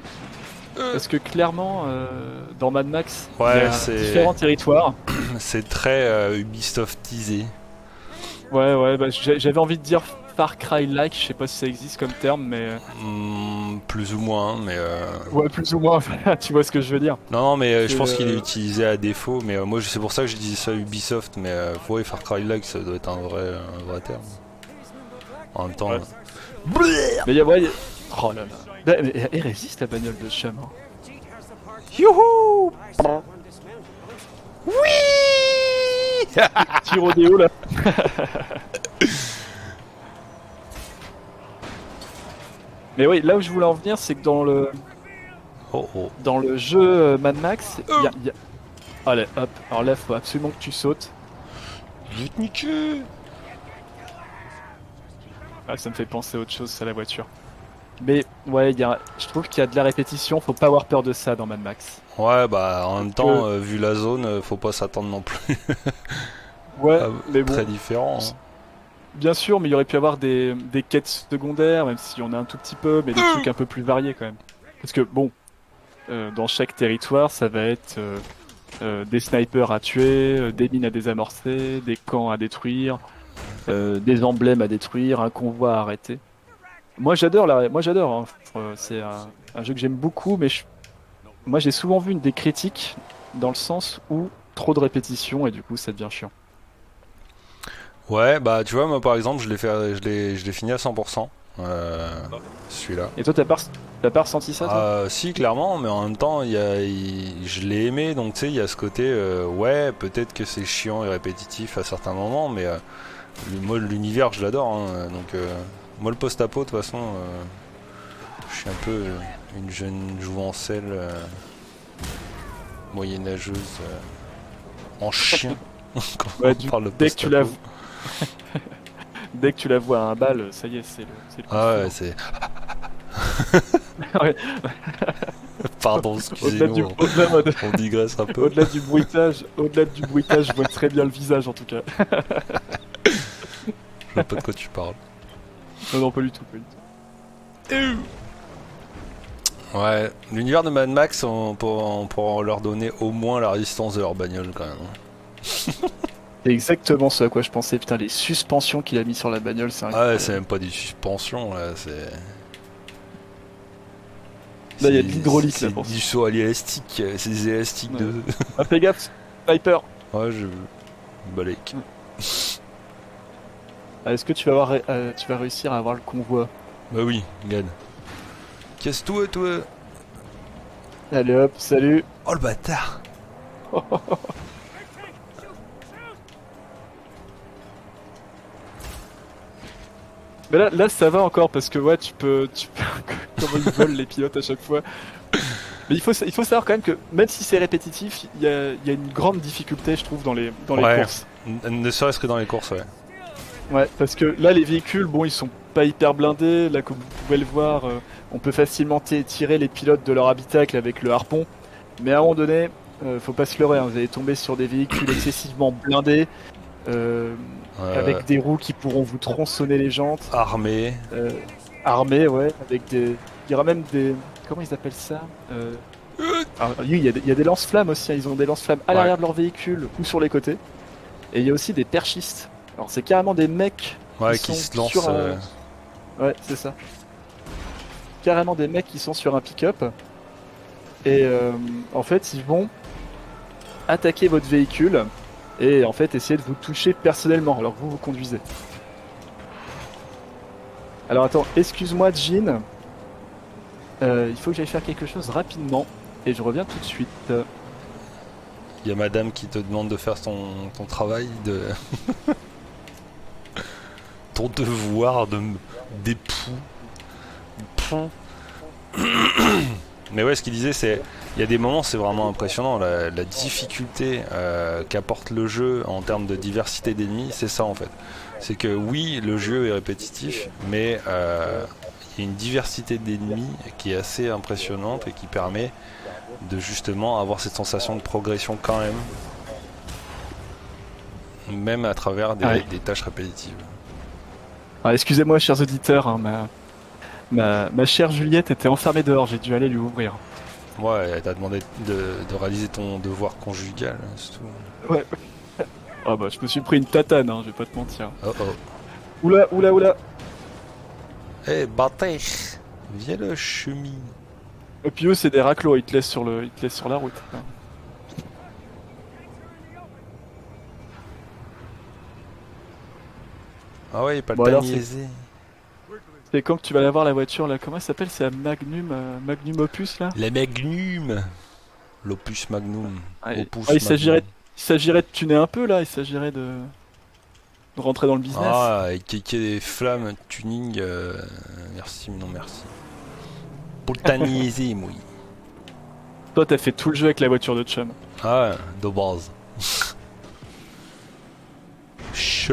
Parce que clairement, dans Mad Max, il y a différents territoires. C'est très Ubisoftisé. Ouais, bah, j'avais envie de dire Far Cry-like, je sais pas si ça existe comme terme, mais... Plus ou moins, mais... Ouais, plus ou moins, tu vois ce que je veux dire. Non, mais je pense qu'il est utilisé à défaut, mais moi c'est pour ça que je dis ça Ubisoft, mais ouais, Far Cry-like, ça doit être un vrai terme. En même temps... Ouais. Mais il y a... Ouais, oh là là. Mais elle résiste la bagnole de Chum. Hein. Youhou! Oui! Petit rodéo là. Mais oui, là où je voulais en venir, c'est que dans le jeu Mad Max, il y a... Allez, hop. Alors là, faut absolument que tu sautes. Je vais te niquer! Ah, ça me fait penser à autre chose, c'est la voiture. Mais ouais, je trouve qu'il y a de la répétition, faut pas avoir peur de ça dans Mad Max. Ouais, bah en même temps, vu la zone, faut pas s'attendre non plus. Ouais, mais bon. Très différent. Hein. Bien sûr, mais il y aurait pu avoir des quêtes secondaires, même si on a un tout petit peu, mais des trucs un peu plus variés quand même. Parce que bon, dans chaque territoire, ça va être des snipers à tuer, des mines à désamorcer, des camps à détruire, des emblèmes à détruire, un convoi à arrêter. Moi j'adore, hein. C'est un jeu que j'aime beaucoup, mais moi j'ai souvent vu des critiques dans le sens où trop de répétition et du coup ça devient chiant. Ouais, bah tu vois, moi par exemple, je l'ai fini à 100%. Celui-là. Et toi t'as pas ressenti ça toi Si, clairement, mais en même temps, je l'ai aimé, donc tu sais, il y a ce côté, ouais, peut-être que c'est chiant et répétitif à certains moments, mais moi l'univers je l'adore, hein, donc moi le post-apo de toute façon, je suis un peu une jeune jouvencelle moyenâgeuse en chien. Quand ouais, on parle de dès que tu la post-apo. dès que tu la vois à un bal, ça y est, c'est le coup de Ah ouais, foudre. c'est... Ouais. Pardon, excusez-nous, on digresse un peu. Au-delà du bruitage, je vois très bien le visage en tout cas. Je vois pas de quoi tu parles. Non, pas du tout, Ouais, l'univers de Mad Max, on pourra leur donner au moins la résistance de leur bagnole quand même. C'est exactement ce à quoi je pensais. Putain, les suspensions qu'il a mis sur la bagnole, c'est incroyable. Ouais, c'est même pas des suspensions, là, c'est... Là, il y a de l'hydraulique, là, c'est pour du saut à l'élastique, c'est des élastiques de... Ah, fais gaffe, sniper. Ouais, je... Balèque. Ah, est-ce que tu vas réussir à avoir le convoi? Bah oui, regarde. Casse-toi, toi. Allez hop, salut. Oh le bâtard. Mais là, ça va encore parce que ouais, tu peux, comment ils volent les pilotes à chaque fois. Mais il faut savoir quand même que même si c'est répétitif, il y a une grande difficulté, je trouve, dans les courses. Ne serait-ce que dans les courses, ouais. Ouais, parce que là, les véhicules, bon, ils sont pas hyper blindés. Là, comme vous pouvez le voir, on peut facilement tirer les pilotes de leur habitacle avec le harpon. Mais à un moment donné, faut pas se leurrer, hein, vous allez tomber sur des véhicules excessivement blindés. Avec des roues qui pourront vous tronçonner les jantes. Armé. armés, ouais, avec des... Il y aura même des... Comment ils appellent ça alors, oui, il y a des lance-flammes aussi, hein. Ils ont des lance-flammes à Ouais. l'arrière de leur véhicule ou sur les côtés. Et il y a aussi des perchistes. Alors c'est carrément des mecs Ouais, qui qui sont se lance. sur un... Ouais, c'est ça. Carrément des mecs qui sont sur un pick-up. Et en fait, ils vont attaquer votre véhicule et en fait essayer de vous toucher personnellement alors que vous conduisez. Alors attends, excuse-moi Jean. Il faut que j'aille faire quelque chose rapidement et je reviens tout de suite. Il y a madame qui te demande de faire ton travail, ton devoir d'époux. Mais ouais, ce qu'il disait, c'est... Il y a des moments, c'est vraiment impressionnant, la difficulté qu'apporte le jeu en termes de diversité d'ennemis, c'est ça en fait. C'est que oui, le jeu est répétitif, mais il y a une diversité d'ennemis qui est assez impressionnante et qui permet de justement avoir cette sensation de progression quand même à travers des tâches répétitives. Alors, excusez-moi chers auditeurs, hein, ma chère Juliette était enfermée dehors, j'ai dû aller lui ouvrir. Ouais, elle t'a demandé de réaliser ton devoir conjugal, c'est tout. Ouais. Ah bah je me suis pris une tatane, hein, je vais pas te mentir. Oh oh. Oula, oula, oula. Eh, bâtard, viens le chemin. Et puis eux c'est des raclos, ils te laissent sur la route. Ah ouais, pas le Bon, temps alors, de c'est- niaiser. C'est quand que tu vas la voir la voiture là, comment elle s'appelle? C'est la Magnum Opus là? Les Magnum. L'Opus Magnum. Ouais, Opus il s'agirait Magnum. de tuner un peu là, il s'agirait de rentrer dans le business. Ah, et qu'il y ait des flammes tuning. Merci, mais non merci. Pour le temps de niaiser, moi. Toi t'as fait tout le jeu avec la voiture de Chum. Ah, de base. Che.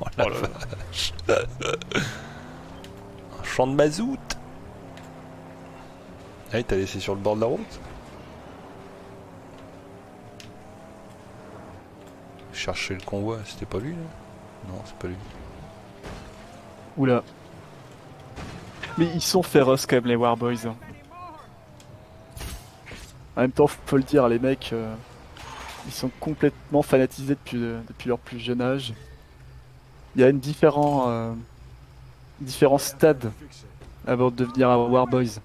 Oh la vache. Un champ de mazout. Ah, il t'a laissé sur le bord de la route. Chercher le convoi, c'était pas lui là? Non, c'est pas lui. Oula. Mais ils sont féroces quand même les Warboys. Hein. En même temps, faut le dire, les mecs, ils sont complètement fanatisés depuis leur plus jeune âge. Il y a différents stades avant de devenir un Warboys.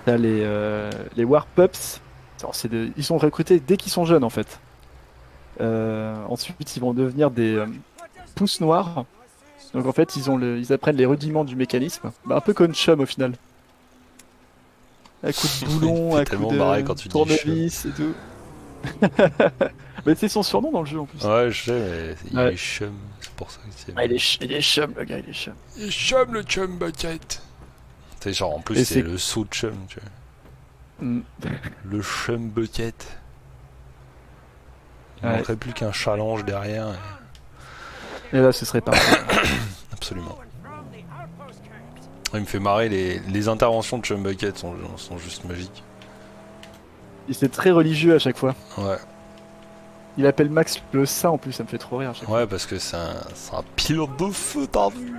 T'as les Warpups. Alors, ils sont recrutés dès qu'ils sont jeunes en fait. Ensuite, ils vont devenir des pousses noires. Donc en fait, ils apprennent les rudiments du mécanisme. Bah, un peu comme Chum au final. Un coup de boulon, T'es un coup tellement marré quand de tu dis tournevis et tout. Mais c'est son surnom dans le jeu en plus. Ouais, je sais, mais il Ouais. est chum, c'est pour ça que c'est. Ah, il est chum le gars, il est chum. Il est chum le chum bucket. Tu sais, genre en plus, Et c'est c'est- le saut de chum, tu vois. Mm. Le chum bucket. Il Ouais. manquerait plus qu'un challenge derrière. Et là, ce serait parfait. Absolument. Il me fait marrer, les interventions de Chum Bucket sont juste magiques. Et c'est très religieux à chaque fois. Ouais, Il appelle Max le saint en plus, ça me fait trop rire à chaque fois. ouais, parce que c'est un pilote de feu, t'as vu?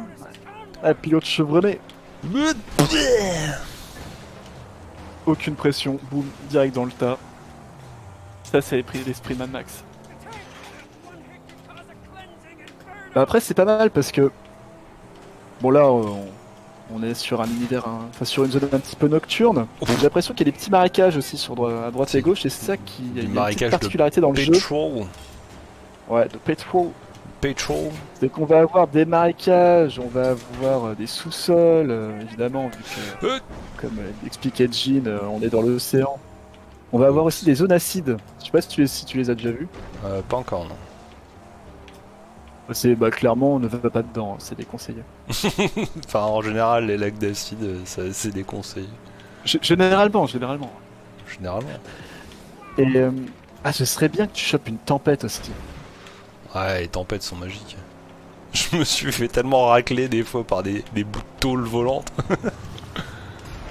Ah, pilote chevronné, aucune pression, boum, direct dans le tas. Ça, c'est l'esprit de Mad Max. Bah après, c'est pas mal parce que. Bon, là, on est sur un univers, enfin sur une zone un petit peu nocturne. J'ai l'impression qu'il y a des petits marécages aussi à droite et gauche, et c'est ça qui. Il y a une marécage petite de particularité dans le jeu. Petrol. Ouais, de petrol. Petrol. C'est qu'on va avoir des marécages, on va avoir des sous-sols, évidemment, vu que, comme expliquait Jean, on est dans l'océan. On va avoir aussi des zones acides. Je sais pas si tu les as déjà vues. Pas encore, non. Bah, clairement, on ne va pas dedans, hein, c'est déconseillé. Enfin, en général, les lacs d'acide, c'est déconseillé. Généralement. Généralement. Et ce serait bien que tu chopes une tempête aussi. Ouais, les tempêtes sont magiques. Je me suis fait tellement racler des fois par des bouts de tôle volantes.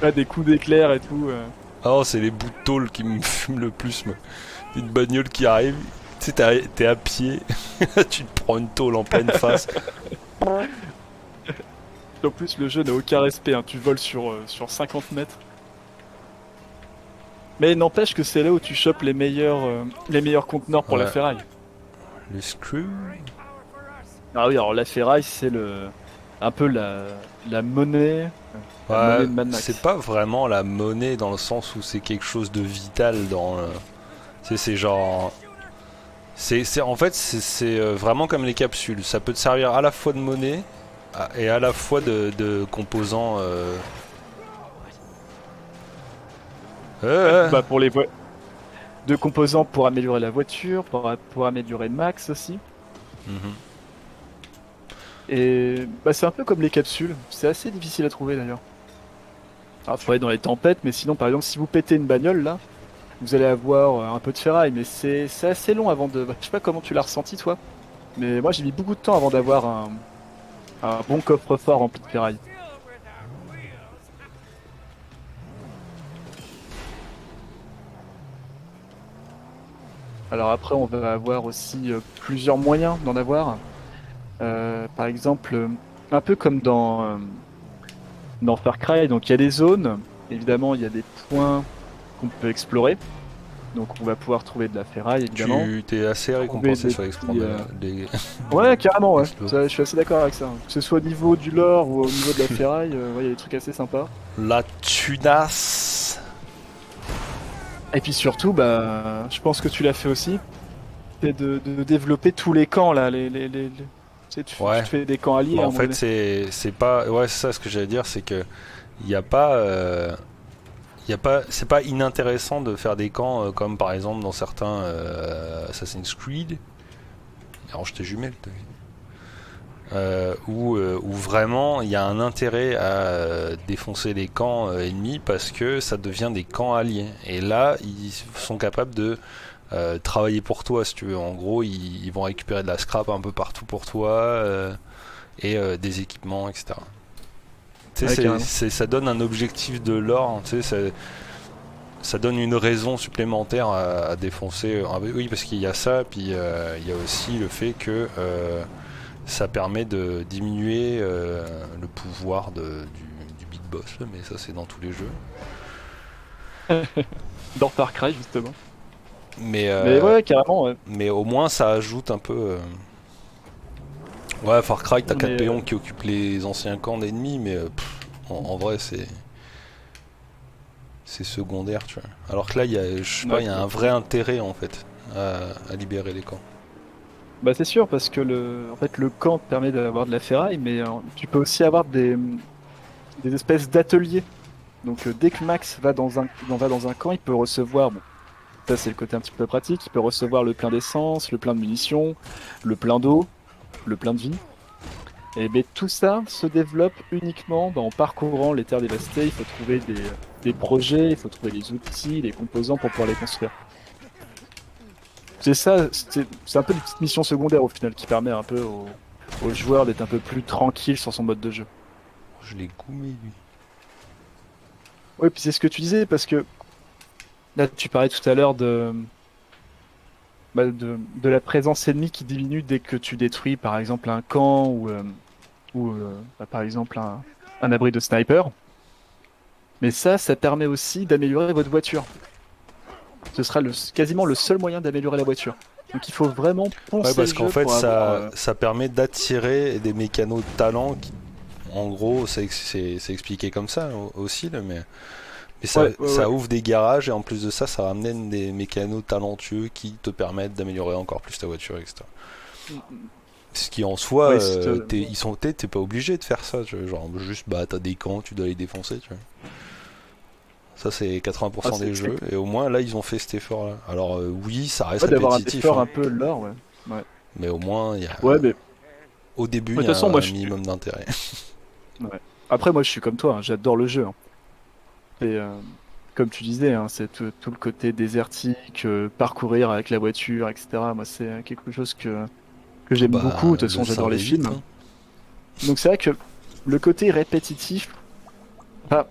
Ah, des coups d'éclair et tout. Ah non, c'est les bouts de tôle qui me fument le plus, moi. Une bagnole qui arrive, tu sais, t'es à pied, tu te prends une tôle en pleine face. En plus, le jeu n'a aucun respect, hein. Tu voles sur 50 mètres. Mais n'empêche que c'est là où tu chopes les meilleurs conteneurs pour la Ouais. ferraille. Le screw. Ah oui, alors la ferraille, c'est un peu la monnaie, la Ouais, monnaie de Mad c'est Max. pas vraiment la monnaie dans le sens où c'est quelque chose de vital dans le... Tu sais, c'est genre... En fait, c'est vraiment comme les capsules. Ça peut te servir à la fois de monnaie et à la fois de composants... euh, Bah pour les de composants pour améliorer la voiture, pour améliorer Max aussi. mhm. Et bah c'est un peu comme les capsules. C'est assez difficile à trouver d'ailleurs. Alors faut aller dans les tempêtes, mais sinon par exemple si vous pétez une bagnole là, vous allez avoir un peu de ferraille, mais c'est assez long avant de. Je sais pas comment tu l'as ressenti toi, mais moi j'ai mis beaucoup de temps avant d'avoir un bon coffre-fort rempli de ferraille. Alors après, on va avoir aussi plusieurs moyens d'en avoir. Par exemple, un peu comme dans Far Cry, donc il y a des zones, évidemment, il y a des points qu'on peut explorer. Donc on va pouvoir trouver de la ferraille, évidemment. Tu t'es assez Trouver récompensé des sur petits, les Ouais, carrément, ouais. explos. Ça, je suis assez d'accord avec ça. Que ce soit au niveau du lore ou au niveau de la ferraille, ouais, il y a des trucs assez sympas. La tunasse. Et puis surtout, bah, je pense que tu l'as fait aussi, c'est de développer tous les camps là, tu sais, tu Ouais. te fais des camps alliés Bah, à un en moment fait, donné. c'est pas... Ouais, c'est ça ce que j'allais dire, c'est que il n'y a pas... y a pas, c'est pas inintéressant de faire des camps comme par exemple dans certains Assassin's Creed. Alors je t'ai jumelle, t'as vu. Où vraiment il y a un intérêt à défoncer les camps ennemis parce que ça devient des camps alliés. Et là, ils sont capables de travailler pour toi, si tu veux. En gros, ils vont récupérer de la scrap un peu partout pour toi et des équipements, etc. Tu sais, Ouais, carrément. ça donne un objectif de l'or. Tu sais, ça donne une raison supplémentaire à défoncer. Oui, parce qu'il y a ça, puis il y a aussi le fait que ça permet de diminuer le pouvoir du big boss, mais ça c'est dans tous les jeux. Dans Far Cry, justement. Mais, Mais ouais, carrément, ouais. mais au moins ça ajoute un peu. Ouais, Far Cry, t'as Non, 4 mais, péons qui occupent les anciens camps d'ennemis, mais en vrai c'est secondaire, tu vois. Alors que là, je sais pas, ouais, il y a un vrai intérêt en fait à libérer les camps. bah c'est sûr, parce que en fait, le camp te permet d'avoir de la ferraille, mais tu peux aussi avoir des espèces d'ateliers. Donc dès que Max va dans un camp, il peut recevoir, bon, ça c'est le côté un petit peu pratique, il peut recevoir le plein d'essence, le plein de munitions, le plein d'eau, le plein de vie. Et ben, tout ça se développe uniquement en parcourant les terres dévastées. Il faut trouver des projets, il faut trouver les outils, les composants pour pouvoir les construire. C'est ça, c'est un peu des petites missions secondaires au final qui permet un peu au joueur d'être un peu plus tranquille sur son mode de jeu. Je l'ai goumé lui. Oui, puis c'est ce que tu disais, parce que là tu parlais tout à l'heure de la présence ennemie qui diminue dès que tu détruis par exemple un camp ou par exemple un abri de sniper. Mais ça permet aussi d'améliorer votre voiture. Ce sera quasiment le seul moyen d'améliorer la voiture. Donc il faut vraiment Ouais, poncer parce le qu'en jeu fait, pour avoir. ça permet d'attirer des mécanos de talent qui, en gros, c'est expliqué comme ça aussi, là, mais Ouais, ouais, ouais. ça ouvre des garages et en plus de ça, ça ramène des mécanos talentueux qui te permettent d'améliorer encore plus ta voiture, etc. Mm, mm. Ce qui en soi, Ouais, t'es pas obligé de faire ça, tu vois, genre juste bah t'as des camps, tu dois les défoncer, tu vois. Ça c'est ah, 80% des jeux et au moins là ils ont fait cet effort là. Alors oui, ça reste ouais, d'avoir un répétitif, défort hein, un peu lore, ouais. Ouais, mais au moins il y a ouais, mais au début de il y toute a façon, moi un je suis. minimum d'intérêt. Ouais. Après, moi je suis comme toi, hein, j'adore le jeu, hein. Et comme tu disais, hein, c'est tout le côté désertique, parcourir avec la voiture, etc. Moi, c'est quelque chose que j'aime beaucoup. Bah De toute façon, ça j'adore va les vite, films. hein. Donc c'est vrai que le côté répétitif, enfin,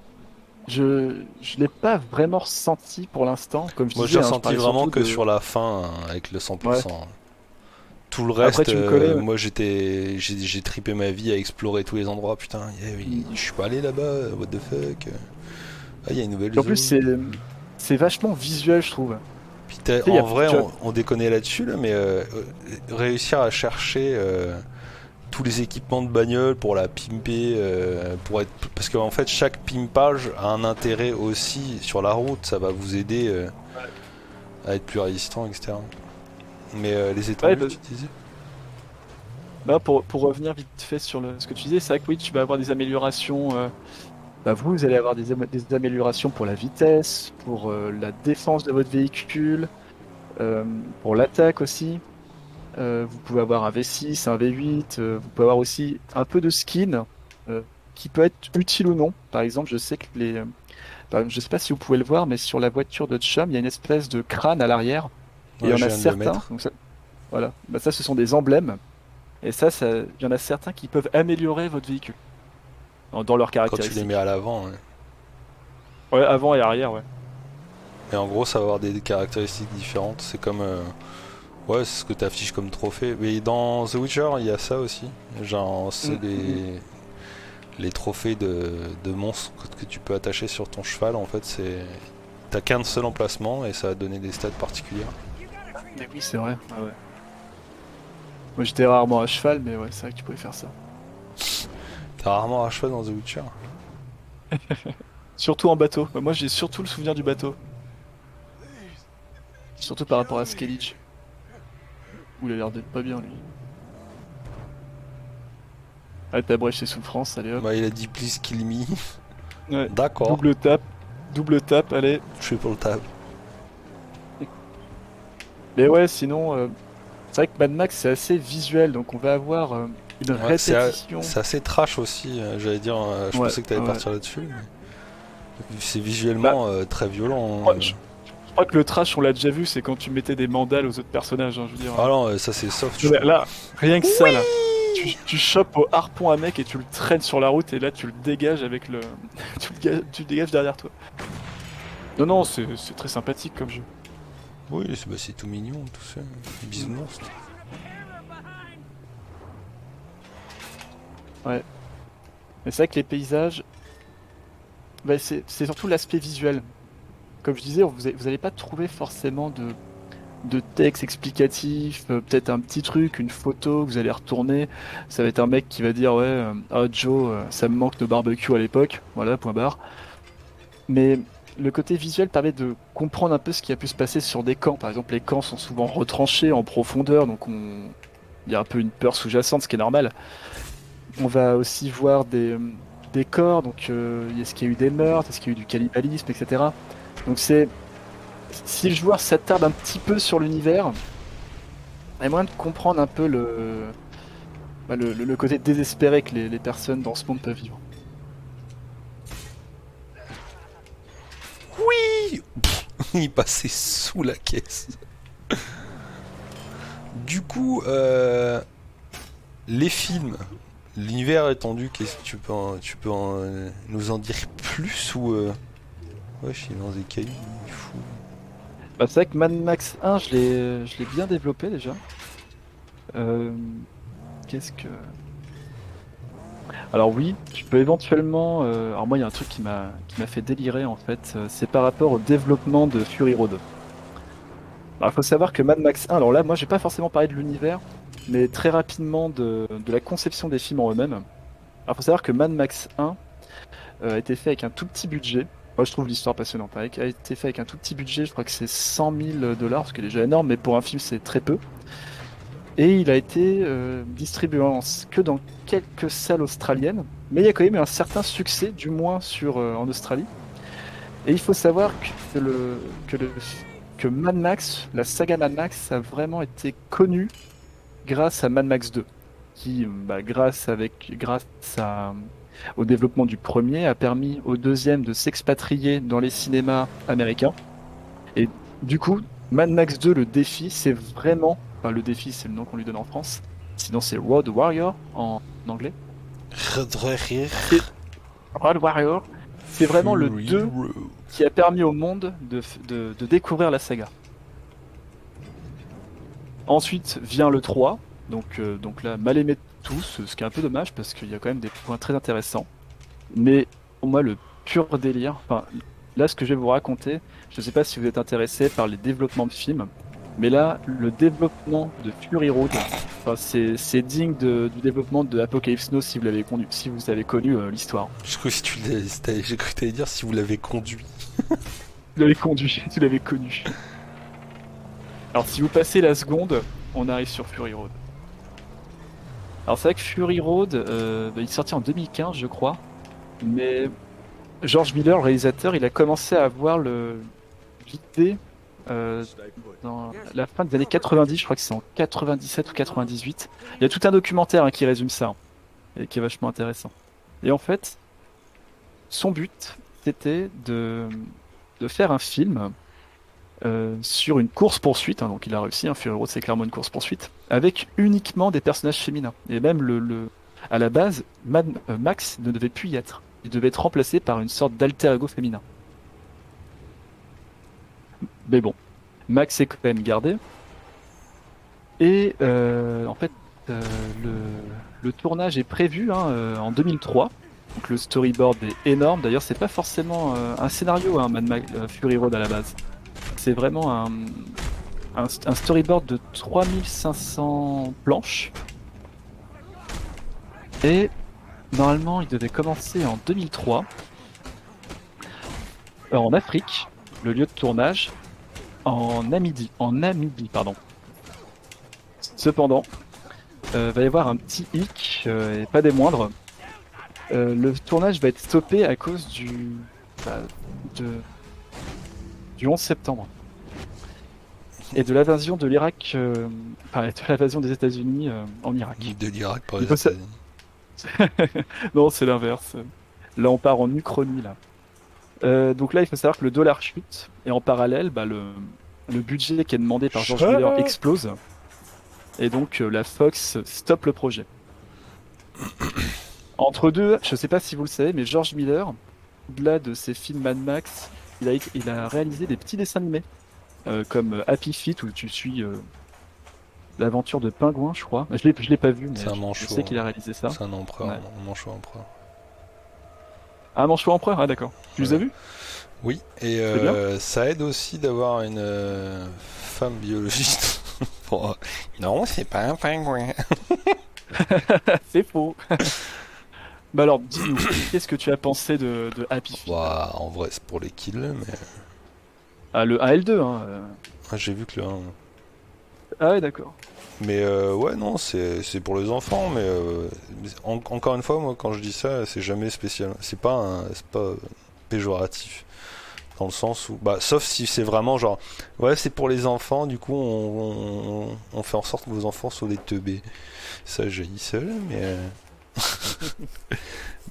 je l'ai pas vraiment ressenti pour l'instant. Comme je Moi j'ai disais, hein, je ressenti parlais vraiment surtout que de. sur la fin avec le Ouais. 100%. Tout le Après, reste, tu me connais. moi j'ai tripé ma vie à explorer tous les endroits. Putain, je suis pas allé là-bas, what the fuck. Ah, il y a une nouvelle Et en plus, zone. c'est vachement visuel, je trouve. Puis Tu sais, en vrai, tu vois- on déconne là-dessus, là, mais réussir à chercher tous les équipements de bagnole pour la pimper, parce qu'en fait, chaque pimpage a un intérêt aussi sur la route. Ça va vous aider à être plus résistant, etc. Mais les Ouais, étendues, tu disais? bah, pour revenir vite fait sur ce que tu disais, c'est vrai que oui, tu vas avoir des améliorations. Bah, vous allez avoir des améliorations pour la vitesse, pour la défense de votre véhicule, euh, pour l'attaque aussi. Vous pouvez avoir un V6, un V8. Vous pouvez avoir aussi un peu de skin euh, qui peut être utile ou non. Par exemple, je sais que je sais pas si vous pouvez le voir, mais sur la voiture de Chum, il y a une espèce de crâne à l'arrière. Et il y Ouais, en je a viens de le certains. mettre. Donc ça, voilà. Bah, ça, ce sont des emblèmes. Et il y en a certains qui peuvent améliorer votre véhicule dans leurs Quand tu les mets à caractéristiques. l'avant, ouais. Ouais, avant et arrière, ouais. Et en gros, ça va avoir des caractéristiques différentes. C'est comme. Ouais, c'est ce que tu affiches comme trophée. Mais dans The Witcher, il y a ça aussi. Genre, Mm, c'est mm, mm. les trophées de monstres que tu peux attacher sur ton cheval. En fait, c'est. T'as qu'un seul emplacement et ça va te donner des stats particulières. Mais oui, c'est vrai. Ah ouais. Moi, j'étais rarement à cheval, mais ouais, c'est vrai que tu pouvais faire ça. T'as rarement un cheval dans The Witcher. Surtout en bateau. Moi, j'ai surtout le souvenir du bateau. Surtout par rapport à Skellige. Où il a l'air d'être pas bien, lui. Ah, t'as brèche ses souffrances, allez hop. Bah, il a dit please kill me. Ouais. D'accord, Double tape. Double tape, allez. triple tap. Mais ouais, sinon, c'est vrai que Mad Max, c'est assez visuel, donc on va avoir une Ouais, répétition. c'est assez trash aussi. J'allais dire, je Ouais, pensais que t'allais ouais. partir là-dessus. Mais c'est Bah, visuellement très violent. ouais, je crois que le trash, on l'a déjà vu, c'est quand tu mettais des mandales aux autres personnages, hein, je veux dire. Ah non, ça c'est soft. Ouais, là, rien que ça, là. Tu chopes au harpon un mec et tu le traînes sur la route et là tu le dégages avec le. Tu le dégages derrière toi. Non, non, c'est très sympathique comme jeu. Oui, c'est tout mignon, tout ça. Bisounours. Ouais. Mais c'est vrai que les paysages, bah, c'est surtout l'aspect visuel. Comme je disais, vous allez pas trouver forcément de texte explicatif, peut-être un petit truc, une photo que vous allez retourner. Ça va être un mec qui va dire ouais, ah Joe, ça me manque de barbecue à l'époque. Voilà, point barre. Mais le côté visuel permet de comprendre un peu ce qui a pu se passer sur des camps. Par exemple, les camps sont souvent retranchés en profondeur, donc il y a un peu une peur sous-jacente, ce qui est normal. On va aussi voir des corps, donc est-ce qu'il y a eu des meurtres, est-ce qu'il y a eu du cannibalisme, etc. Donc si le joueur s'attarde un petit peu sur l'univers, il y a moyen de comprendre un peu le côté désespéré que les personnes dans ce monde peuvent vivre. Oui. Il passait sous la caisse. Du coup, les films, l'univers étendu, qu'est-ce que nous en dire plus ou ouais, je suis dans des cailloux, il est fou. Bah, c'est vrai que Mad Max 1, je l'ai bien développé déjà. Euh, qu'est-ce que... Alors oui, tu peux éventuellement... alors moi, il y a un truc qui m'a fait délirer en fait. C'est par rapport au développement de Fury Road. Alors, il faut savoir que Mad Max 1, alors là, moi, j'ai pas forcément parlé de l'univers, mais très rapidement de la conception des films en eux-mêmes. Alors, il faut savoir que Mad Max 1 a été fait avec un tout petit budget. Moi, je trouve l'histoire passionnante. A été fait avec un tout petit budget, je crois que c'est 100 000 dollars, ce qui est déjà énorme, mais pour un film, c'est très peu. Et il a été distribué que dans quelques salles australiennes, mais il y a quand même eu un certain succès, du moins en Australie. Et il faut savoir que Mad Max, la saga Mad Max, a vraiment été connue grâce à Mad Max 2, qui, bah, au développement du premier, a permis au deuxième de s'expatrier dans les cinémas américains. Et du coup, Mad Max 2, le défi, c'est vraiment, enfin le défi, c'est le nom qu'on lui donne en France. Sinon, c'est Road Warrior en anglais. Et Road Warrior, c'est vraiment le 2 qui a permis au monde de découvrir la saga. Ensuite vient le 3, donc là, mal aimé de tous, ce qui est un peu dommage parce qu'il y a quand même des points très intéressants. Mais pour moi, le pur délire, enfin, là, ce que je vais vous raconter, je ne sais pas si vous êtes intéressé par les développements de films, mais là, le développement de Fury Road, enfin, c'est digne du développement de Apocalypse Now si vous avez connu l'histoire. Je crois que j'ai cru que t'allais dire si vous l'avez conduit. Tu l'avais conduit, tu l'avais connu. Alors, si vous passez la seconde, on arrive sur Fury Road. Alors, c'est vrai que Fury Road, il est sorti en 2015, je crois, mais George Miller, le réalisateur, il a commencé à avoir l'idée dans la fin des années 90, je crois que c'est en 97 ou 98. Il y a tout un documentaire qui résume ça, et qui est vachement intéressant. Et en fait, son but, c'était de faire un film sur une course-poursuite, donc il a réussi, Fury Road c'est clairement une course-poursuite, avec uniquement des personnages féminins. Et même à la base, Max ne devait plus y être. Il devait être remplacé par une sorte d'alter ego féminin. Mais bon, Max est quand même gardé. Et en fait, le tournage est prévu en 2003. Donc le storyboard est énorme. D'ailleurs, c'est pas forcément un scénario, Fury Road à la base. C'est vraiment un storyboard de 3500 planches. Et normalement, il devait commencer en 2003 en Afrique, le lieu de tournage, en Namibie, pardon. Cependant, va y avoir un petit hic, et pas des moindres. Le tournage va être stoppé à cause du 11 septembre et de l'invasion de l'Irak, de l'invasion des États-Unis en Irak. De l'Irak par les États-Unis. Non, c'est l'inverse. Là, on part en Uchronie, là. Donc là, il faut savoir que le dollar chute, et en parallèle, le budget qui est demandé par George Miller explose, et donc la Fox stoppe le projet. Entre deux, je sais pas si vous le savez, mais George Miller, au-delà de ses films Mad Max, il a réalisé des petits dessins animés, comme Happy Feet, où tu suis l'aventure de Pingouin, je crois. Je l'ai pas vu, mais je sais qu'il a réalisé ça. C'est un empereur, un manchot empereur. Ah, manchot empereur, ah d'accord. Tu les as vus? Oui, et ça aide aussi d'avoir une femme biologiste. Bon, non, c'est pas un pingouin. C'est faux. Bah alors, dis-nous, qu'est-ce que tu as pensé de Happy Feet? Bah, en vrai, c'est pour les kills, mais... Ah, le 1 et le 2, J'ai vu que le 1... Ah ouais, d'accord. Mais ouais, non, c'est pour les enfants, mais encore une fois, moi, quand je dis ça, c'est jamais spécial. C'est pas péjoratif. Dans le sens où... Bah, sauf si c'est vraiment genre... Ouais, c'est pour les enfants, du coup, on fait en sorte que vos enfants soient des teubés. Ça, j'ai dit ça, mais...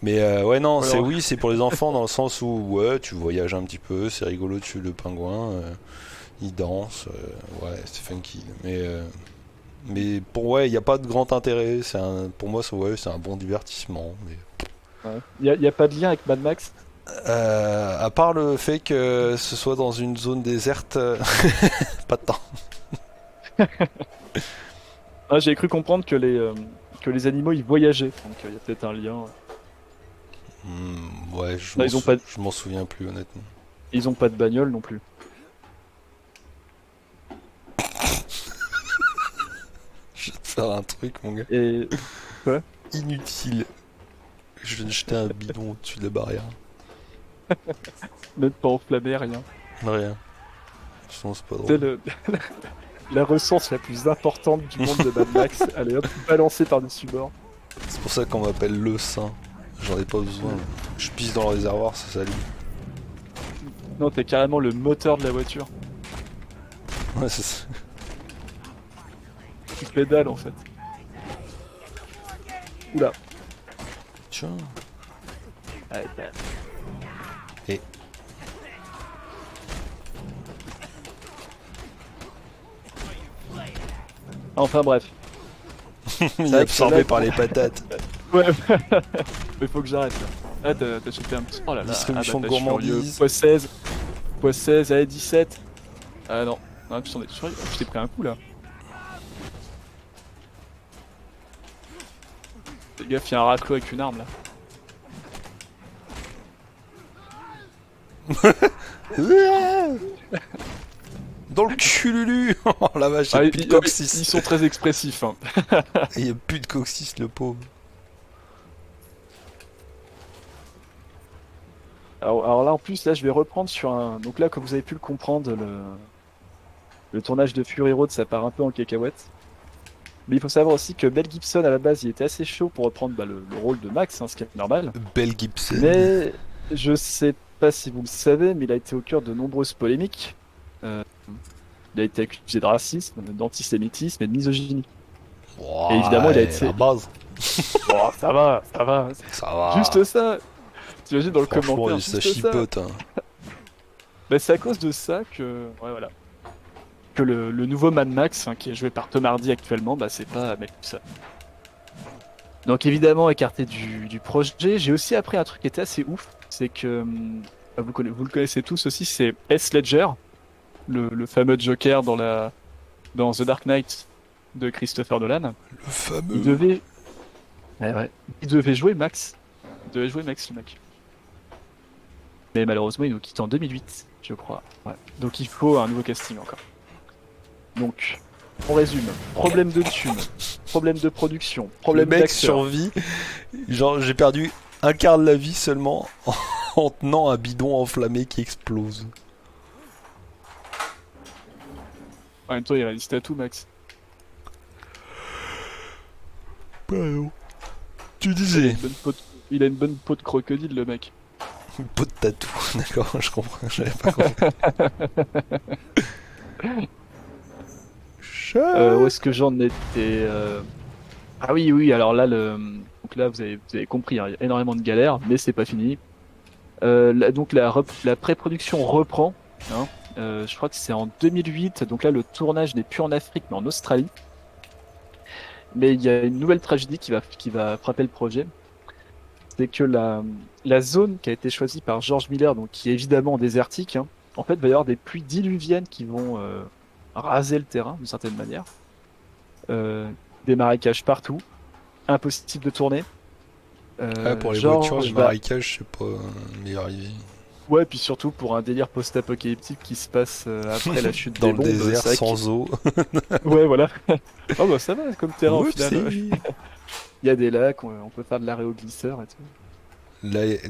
Mais ouais, non, Alors... c'est pour les enfants dans le sens où, ouais, tu voyages un petit peu, c'est rigolo, tu le pingouin, il danse, ouais, c'est funky. Mais ouais, il n'y a pas de grand intérêt, pour moi, c'est un bon divertissement. Mais... Ouais. Il y a pas de lien avec Mad Max? À part le fait que ce soit dans une zone déserte, pas de temps. Ah, j'ai cru comprendre que les animaux ils voyageaient, donc il y a peut-être un lien. Ouais, je m'en souviens plus honnêtement. Ils ont pas de bagnole non plus. Je vais te faire un truc, mon gars. Et quoi? Inutile. Je viens de jeter un bidon au-dessus de la barrière. Même pas enflammé, rien. Rien. Sinon, c'est pas drôle. La ressource la plus importante du monde de Mad Max, elle est hop, balancée par-dessus bord. C'est pour ça qu'on m'appelle le saint. J'en ai pas besoin. Je pisse dans le réservoir, ça s'allume. Non, t'es carrément le moteur de la voiture. Ouais, c'est ça. Tu pédales en fait. Oula. Tiens. Allez, Et... Enfin bref. Il est absorbé par les patates. Ouais, mais faut que j'arrête là. Ah, t'as chopé un petit... Oh là là, distribution de gourmandise. x16, x16, allez 17. Ah non, non je t'ai pris un coup là. Fais gaffe, il y a un raclo avec une arme là. Dans le cul, Lulu. Oh la vache, il Ah, n'y a plus de coccyx. ils sont très expressifs. Hein. Il n'y a plus de coccyx, le pauvre. Alors là, en plus, là, je vais reprendre sur un. Donc là, comme vous avez pu le comprendre, le tournage de Fury Road, ça part un peu en cacahuète. Mais il faut savoir aussi que Mel Gibson, à la base, il était assez chaud pour reprendre le rôle de Max, hein, ce qui est normal. Belle Gibson. Mais je sais pas si vous le savez, mais il a été au cœur de nombreuses polémiques. Il a été accusé de racisme, d'antisémitisme et de misogynie. Oh, Et évidemment, il a été. la base. Oh, ça va, ça va. Ça va. Juste ça. T'imagines dans le Franchement, commentaire. ça Juste ça. chipote. Hein. Bah, c'est à cause de ça que. Ouais, voilà. Que le nouveau Mad Max, hein, qui est joué par Tom Hardy actuellement, bah, c'est pas Mel Gibson. Donc évidemment, écarté du projet, j'ai aussi appris un truc qui était assez ouf. C'est que. Vous le connaissez tous aussi, c'est Heath Ledger, le fameux Joker dans The Dark Knight de Christopher Nolan. Le fameux. Il devait. Ouais. Il devait jouer Max. Il devait jouer Max, le mec. Mais malheureusement, il nous quitte en 2008, je crois. Ouais. Donc il faut un nouveau casting encore. Donc, on résume. Problème de thunes, problème de production, problème Le mec d'acteur. survit. Genre, j'ai perdu un quart de la vie seulement en tenant un bidon enflammé qui explose. En même temps, il résiste à tout, Max. Pardon. Tu Il a disais. il a une bonne peau de crocodile, le mec. Une peau de tatou. D'accord, je comprends. J'avais pas compris. Où est-ce que j'en étais Ah oui, alors là, donc là vous avez compris, hein, il y a énormément de galères, mais c'est pas fini. Donc la pré-production reprend, hein, je crois que c'est en 2008, donc là le tournage n'est plus en Afrique, mais en Australie. Mais il y a une nouvelle tragédie qui va frapper le projet. C'est que la zone qui a été choisie par George Miller, donc qui est évidemment désertique, hein, en fait, il va y avoir des pluies diluviennes qui vont raser le terrain d'une certaine manière. Des marécages partout, impossible de tourner. Pour les George voitures, les va- marécages, c'est pas meilleure idée. Ouais, puis surtout pour un délire post-apocalyptique qui se passe après la chute Dans des le bombes. désert, c'est vrai sans eau. Ouais, voilà. Oh bah ça va comme terrain au final. Oupsie. Il y a des lacs, on peut faire de l'aéroglisseur et tout.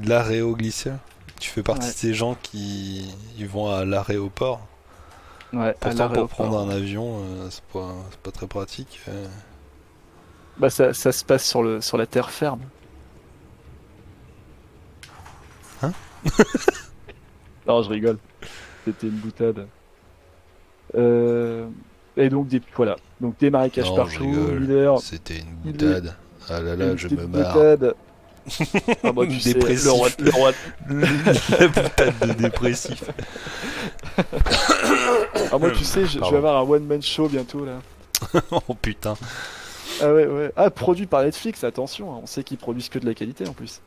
L'aéroglisseur. Tu fais partie Ouais. de ces gens qui ils vont à l'aéroport. Ouais, à Pourtant, pour l'aéroport. prendre un avion, c'est pas très pratique. Bah ça se passe sur la terre ferme. Hein? Non, je rigole. C'était une boutade. Et donc voilà. Donc des marécages Non, je partout. rigole. Miller, C'était une il est- boutade. Ah là là, je une me petite marre. boutade. Ah bah tu sais, Dépressif. le roi. La boutade de dépressif. Ah moi tu sais, je Pardon. vais avoir un one man show bientôt là. Oh putain. Ah ouais. Ah, produit par Netflix, attention, hein, on sait qu'ils produisent que de la qualité en plus.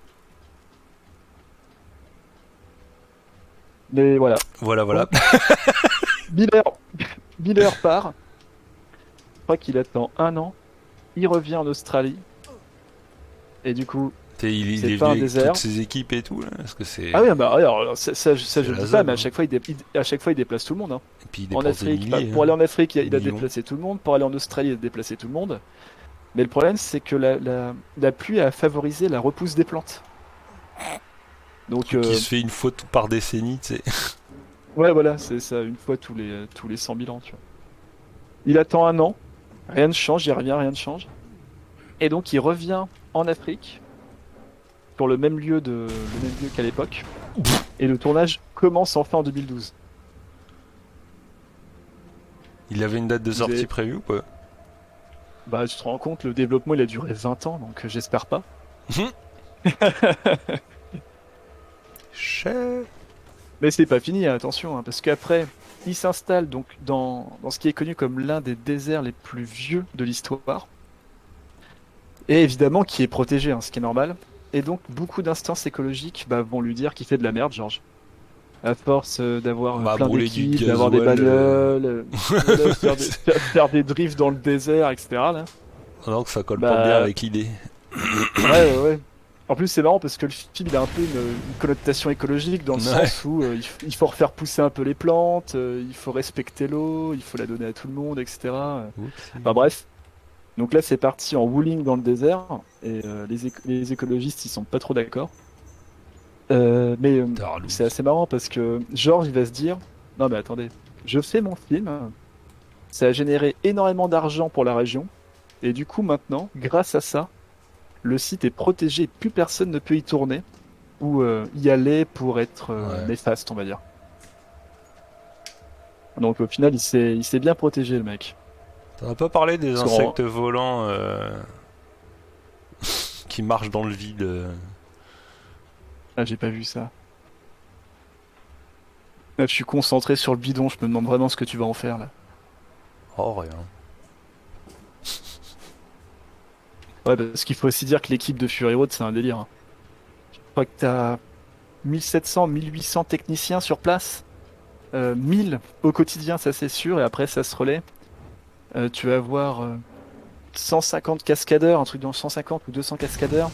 Mais voilà. Voilà. Miller, Miller part. Je crois qu'il attend 1 an. Il revient en Australie. Et du coup. Il C'est est pas un venu avec désert. toutes ses équipes et tout là, parce que c'est. Ah oui, bah alors, ça je C'est le la dis pas, zone, mais à hein. chaque fois, à chaque fois, il déplace tout le monde. Hein. Et puis il En dépense des Afrique, milliers. pour aller en Afrique, il a Millions. déplacé tout le monde. Pour aller en Australie, il a déplacé tout le monde. Mais le problème, c'est que la pluie a favorisé la repousse des plantes. Donc, Qui se fait une faute par décennie, tu sais. ouais, voilà, c'est ça, une fois tous les 100 000 ans, tu vois. Il attend 1 an, rien ne change, il revient, rien ne change. Et donc, il revient en Afrique, sur le même lieu qu'à l'époque. Et le tournage commence enfin en 2012. Il avait une date de Vous sortie avez- prévue ou pas? Bah, tu te rends compte, le développement, il a duré 20 ans, donc j'espère pas. Cher. Mais c'est pas fini, hein, attention, hein, parce qu'après, il s'installe donc dans ce qui est connu comme l'un des déserts les plus vieux de l'histoire. Et évidemment, qui est protégé, hein, ce qui est normal. Et donc, beaucoup d'instances écologiques vont lui dire qu'il fait de la merde, George. À force d'avoir Bah, plein brûler du d'équipes, d'avoir des gasoil, bagnoles, voilà, faire des drifts dans le désert, etc. Là. Non, que ça colle Bah, pas bien avec l'idée. Ouais. En plus, c'est marrant parce que le film il a un peu une connotation écologique dans le Ouais. sens où il faut refaire pousser un peu les plantes, il faut respecter l'eau, il faut la donner à tout le monde, etc. Enfin Oupsie. bref. Donc là, c'est parti en wheeling dans le désert et les écologistes, ils sont pas trop d'accord. Mais c'est Tarlouse. assez marrant parce que George, il va se dire, non mais attendez, je fais mon film, ça a généré énormément d'argent pour la région et du coup maintenant, grâce à ça, le site est protégé, plus personne ne peut y tourner ou y aller pour être Ouais. néfaste, on va dire. Donc au final, il s'est bien protégé le mec. T'en as pas parlé des Parce qu'en- insectes volants qui marchent dans le vide. Ah, j'ai pas vu ça. Là, je suis concentré sur le bidon, je me demande vraiment ce que tu vas en faire là. Oh, rien. Ouais, parce qu'il faut aussi dire que l'équipe de Fury Road, c'est un délire, hein. Je crois que t'as 1700, 1800 techniciens sur place. 1000 au quotidien, ça c'est sûr, et après ça se relaie. Tu vas avoir 150 cascadeurs, un truc dans 150 ou 200 cascadeurs.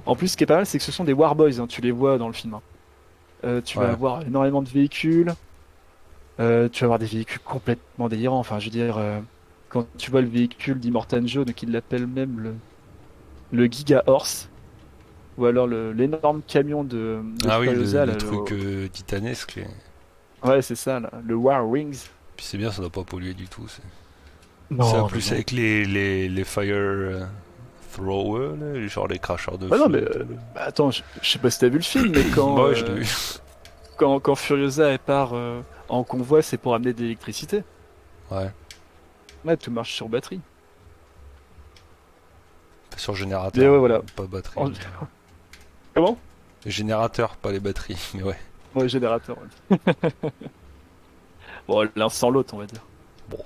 En plus, ce qui est pas mal, c'est que ce sont des Warboys, hein, tu les vois dans le film, hein. Tu vas Ouais. avoir énormément de véhicules, tu vas avoir des véhicules complètement délirants. Enfin, je veux dire, quand tu vois le véhicule d'Immortan Joe, donc il l'appelle même le Giga Horse, ou alors l'énorme camion de Ah oui, Furiosa, le là, truc titanesque. ouais, c'est ça, là, le War Wings. Puis c'est bien, ça doit pas polluer du tout. C'est en Non, non, plus non. avec les fire throwers, là, genre les cracheurs de Bah non, mais feu et tout. bah attends, je sais pas si t'as vu le film, mais Bah ouais, je l'ai vu. quand Furiosa elle part en convoi, c'est pour amener de l'électricité. Ouais. Ouais, tout marche sur batterie. Sur Mais générateur, ouais, hein, voilà. pas batterie. En- Comment? Générateur, pas les batteries, mais ouais. Ouais, générateur. Ouais. Bon, l'un sans l'autre, on va dire. Bon,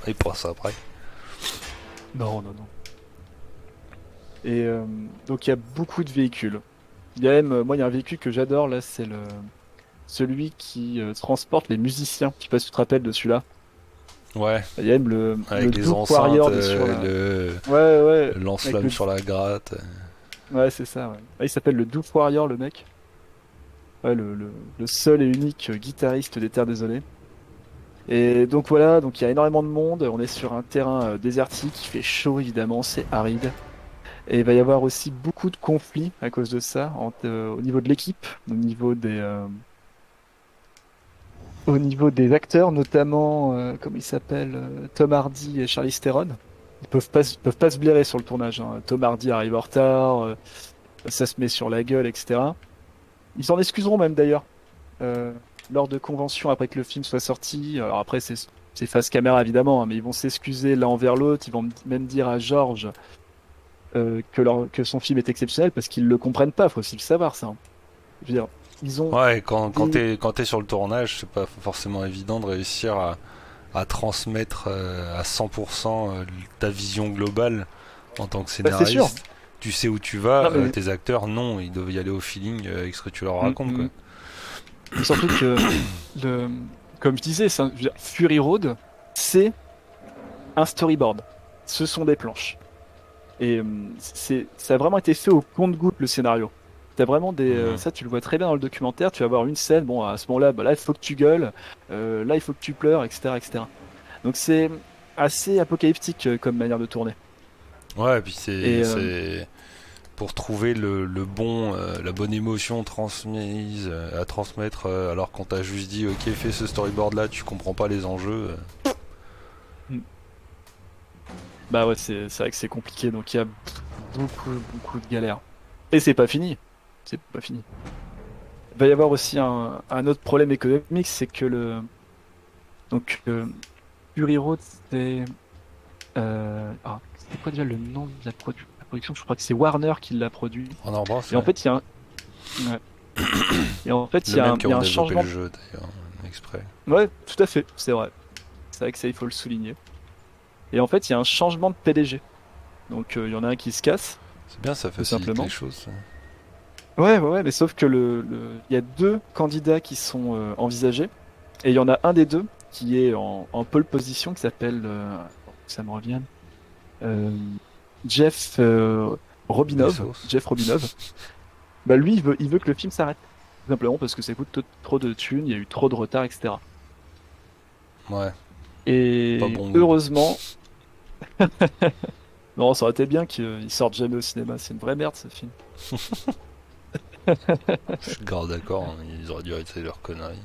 il pourra ça après. Non, non, non. Et donc il y a beaucoup de véhicules. Il y a même, moi, il y a un véhicule que j'adore là, c'est celui qui transporte les musiciens. Je sais pas si tu te rappelles de celui-là. Ouais, Il y a même le avec les Duke enceintes, Warrior sur la. le, Ouais, ouais, le avec lance-flamme le. sur la gratte. Ouais, c'est ça. Ouais. Ah, il s'appelle le Duke Warrior, le mec. Ouais, le seul et unique guitariste des Terres Désolées. Et donc voilà, donc il y a énormément de monde. On est sur un terrain désertique, il fait chaud évidemment, c'est aride. Et il va y avoir aussi beaucoup de conflits à cause de ça, au niveau de l'équipe, au niveau des acteurs, notamment, comment ils s'appellent, Tom Hardy et Charlize Theron. Ils peuvent pas se blairer sur le tournage, hein. Tom Hardy arrive en retard, ça se met sur la gueule, etc. Ils s'en excuseront même d'ailleurs, euh, lors de conventions après que le film soit sorti. Alors après, c'est face caméra évidemment, hein, mais ils vont s'excuser l'un envers l'autre. Ils vont même dire à George que son film est exceptionnel parce qu'ils le comprennent pas. Faut aussi le savoir, ça, hein. Je veux dire, ils ont Ouais, des. quand t'es sur le tournage, c'est pas forcément évident de réussir à transmettre à 100% ta vision globale en tant que Bah, c'est sûr. scénariste. Tu sais où tu vas, Non mais tes acteurs, non, ils doivent y aller au feeling avec ce que tu leur Mm, racontes, quoi. mm. Mais surtout que le, comme je disais, je veux dire, Fury Road, c'est un storyboard. Ce sont des planches. Et ça a vraiment été fait au compte-gouttes le scénario. T'as vraiment Mhm. ça tu le vois très bien dans le documentaire. Tu vas avoir une scène, bon à ce moment-là, bah là il faut que tu gueules, là il faut que tu pleures, etc., etc. Donc c'est assez apocalyptique comme manière de tourner. Ouais, et puis Et c'est pour trouver le bon, la bonne émotion transmise à transmettre, alors qu'on t'a juste dit, ok, fais ce storyboard là, tu comprends pas les enjeux. mm, bah ouais, c'est vrai que c'est compliqué. Donc il y a beaucoup de galères. Et c'est pas fini. C'est pas fini. Il va y avoir aussi un autre problème économique, c'est que donc Fury Road, c'est quoi déjà le nom de la production? Je crois que c'est Warner qui l'a produit. On en pense, Et en ouais. fait, ouais. Et en fait, Le même qui il y a ont un développé le changement. jeu d'ailleurs, exprès. Ouais, tout à fait, c'est vrai. C'est vrai que ça, il faut le souligner. Et en fait, il y a un changement de PDG. Donc, il y en a un qui se casse, C'est bien, ça tout facilite les simplement. choses, ça. Ouais, mais sauf que il y a deux candidats qui sont envisagés. Et il y en a un des deux qui est en pole position qui s'appelle, ça me revient. Jeff Robinov, Bezos. Jeff Robinov, bah lui, il veut que le film s'arrête. Tout simplement parce que ça coûte trop de thunes, il y a eu trop de retard, etc. Ouais, pas Et bon goût. heureusement, non, ça aurait été bien qu'il sorte jamais au cinéma. C'est une vraie merde ce film. Je suis grave d'accord, hein, ils auraient dû arrêter leurs conneries.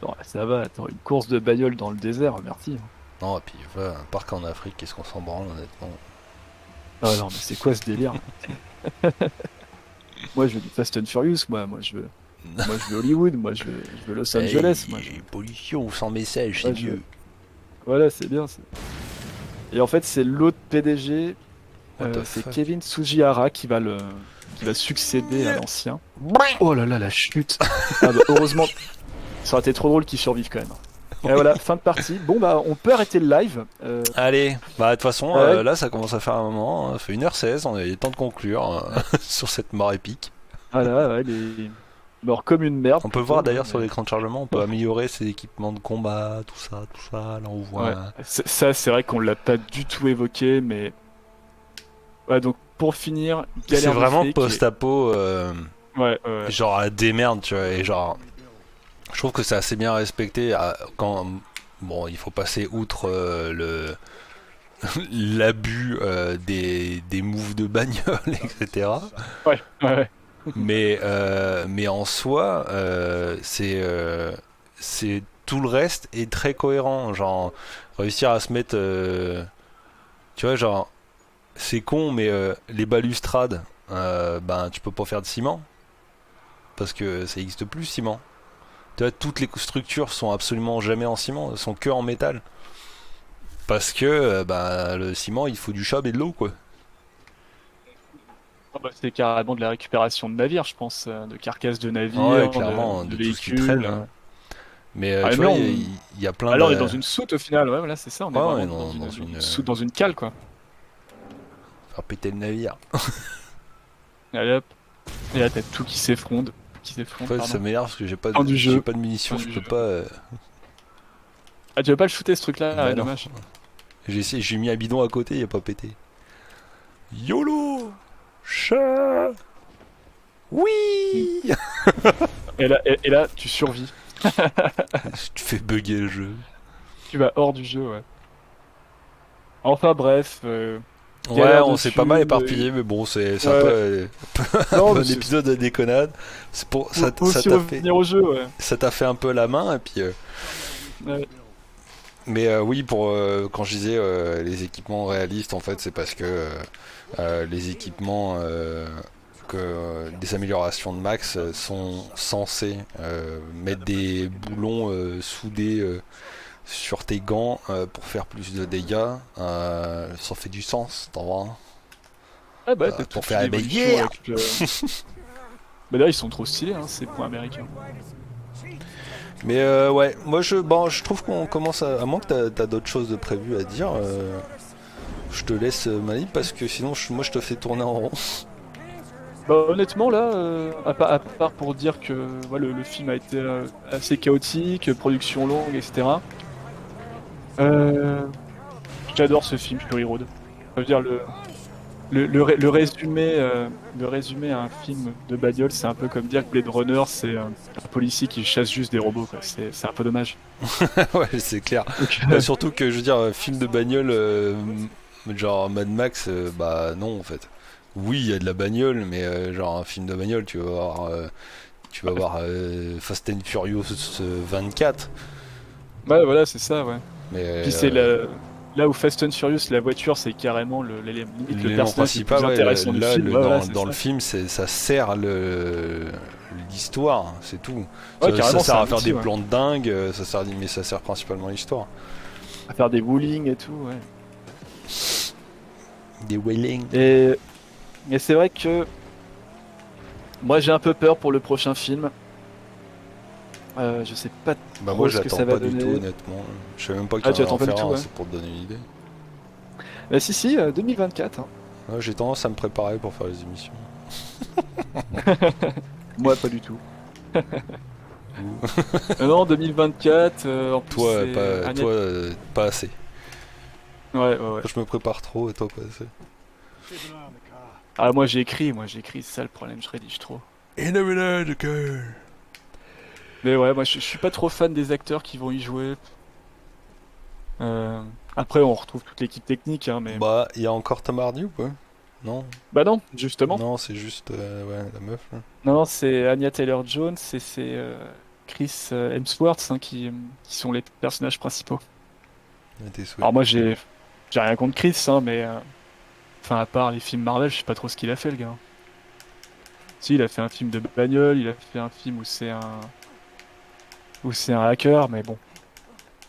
Non, ça va, attends, une course de bagnole dans le désert, merci. Non, et puis voilà, un parc en Afrique, qu'est-ce qu'on s'en branle honnêtement. Ah non, mais c'est quoi ce délire? Moi, je veux du Fast and Furious, moi je veux Hollywood, je veux Los Angeles, pollution sans message, moi, voilà, c'est bien. Et en fait, c'est l'autre PDG, What the c'est fuck. Kevin Sugihara qui va succéder à l'ancien. Oh là là, la chute! Ah bah, heureusement, ça aurait été trop drôle qu'il survive quand même. Et voilà, fin de partie. Bon bah, on peut arrêter le live. Allez, bah de toute façon, Ouais. là ça commence à faire un moment, hein, ça fait 1h16, on a eu le temps de conclure sur cette mort épique. Voilà, ouais, il est mort comme une merde. On peut plutôt, voir d'ailleurs sur mais- l'écran de chargement, on peut améliorer ses équipements de combat, tout ça, là on voit... Ouais. Ça, c'est vrai qu'on l'a pas du tout évoqué, mais ouais, donc pour finir, C'est galère de vraiment flic post-apo, Ouais, ouais. genre à la démerde, tu vois, et genre... Je trouve que c'est assez bien respecté quand... Bon, il faut passer outre l'abus des moves de bagnole, etc. Ouais, ouais. Mais en soi, c'est tout le reste est très cohérent. Genre, réussir à se mettre. Tu vois, genre, c'est con, mais les balustrades, ben, tu peux pas faire de ciment. Parce que ça n'existe plus, ciment. Tu vois, toutes les structures sont absolument jamais en ciment, elles sont que en métal. Parce que ben, le ciment, il faut du chaume et de l'eau, quoi. Ah bah, c'est carrément de la récupération de navires, je pense, de carcasses de Ouais, navires, clairement, de de tout ce qui véhicules. traîne, hein. Mais Ah, tu mais vois, on... il y a plein Ah, là, on de. est dans une soute au final, ouais, voilà, c'est ça, on est Ouais, vraiment ouais, dans dans une une. soute, dans une cale, quoi. Faire péter le navire. Allez hop, et là, t'as tout qui En s'effondre, fait, pardon. ça m'énerve parce que Fin du j'ai jeu. pas de munitions, Fin je du peux jeu. pas. Ah, tu veux pas le shooter, ce truc-là? Bah Ouais, non. dommage. J'ai mis un bidon à côté, il a pas pété. YOLO Chat Oui Et là, tu survis. Tu fais bugger le jeu. Tu vas hors du jeu, ouais. Enfin, bref. Ouais, galère on de s'est pas mal thunes, éparpillé, mais bon, c'est un Ouais. peu Non, un mais épisode de déconnade. C'est pour ça faut aussi t'a fait revenir au jeu, ouais. ça t'a fait un peu la main et puis. Ouais. Mais oui, pour quand je disais les équipements réalistes, en fait, c'est parce que les équipements des améliorations de max sont censés mettre des boulons soudés sur tes gants pour faire plus de dégâts. Ça fait du sens, t'en vois. Ah bah, t'as Pour toute faire une la évolution meilleure. avec le... Bah là, ils sont trop stylés, hein, ces points américains. Mais ouais, moi je trouve qu'on commence à moins que t'as d'autres choses de prévues à dire. Je te laisse ma libre parce que sinon moi je te fais tourner en rond. Bah honnêtement là, à part pour dire que voilà, le film a été assez chaotique, production longue, etc. J'adore ce film, Fury Road. Ça veut dire le résumé à un film de bagnole, c'est un peu comme dire que Blade Runner, c'est un policier qui chasse juste des robots, quoi. C'est un peu dommage. Ouais, c'est clair. Donc, Surtout que je veux dire, film de bagnole, genre Mad Max, bah non en fait. Oui, il y a de la bagnole, mais genre un film de bagnole, tu vas voir Fast and Furious 24. ouais, voilà, c'est ça, ouais. Mais Puis là où Fast and Furious, la voiture, c'est carrément limite le l'élément personnage le plus principal, ouais, intéressant du là, film. Ouais, voilà, c'est dans ça. le film, ça sert l'histoire, c'est tout. Ouais, Ça carrément, sert c'est à un faire outil, des ouais. plans de dingue, mais ça sert principalement à l'histoire. À faire des wheelings et tout, ouais. Des wheeling. Et c'est vrai que moi j'ai un peu peur pour le prochain film. Je sais pas Bah trop moi ce que j'attends ça va pas du donner. tout honnêtement. Je sais même pas Ah, qu'il tu y en attends a pas en du faire tout, un, ouais. c'est pour te donner une idée. Si, 2024. Hein. Ouais, j'ai tendance à me préparer pour faire les émissions. Moi pas du tout. Non, 2024, en plus Toi, c'est Agnès- pas assez. Ouais, ouais, ouais. Je me prépare trop et toi pas assez. Ah, moi j'ai écrit, c'est ça le problème, je rédige trop. Mais ouais, moi je suis pas trop fan des acteurs qui vont y jouer. Euh, Après, on retrouve toute l'équipe technique, hein, mais. Bah, il y a encore Tom Hardy ou pas? Non? Bah non, justement. Non, c'est juste ouais, la meuf là. Non, c'est Anya Taylor-Jones et c'est Chris Hemsworth hein, qui sont les personnages principaux. À tes souhaits. Alors moi j'ai rien contre Chris, hein, mais enfin à part les films Marvel, je sais pas trop ce qu'il a fait le gars. Si, il a fait un film de bagnole, il a fait un film où c'est un hacker, mais bon.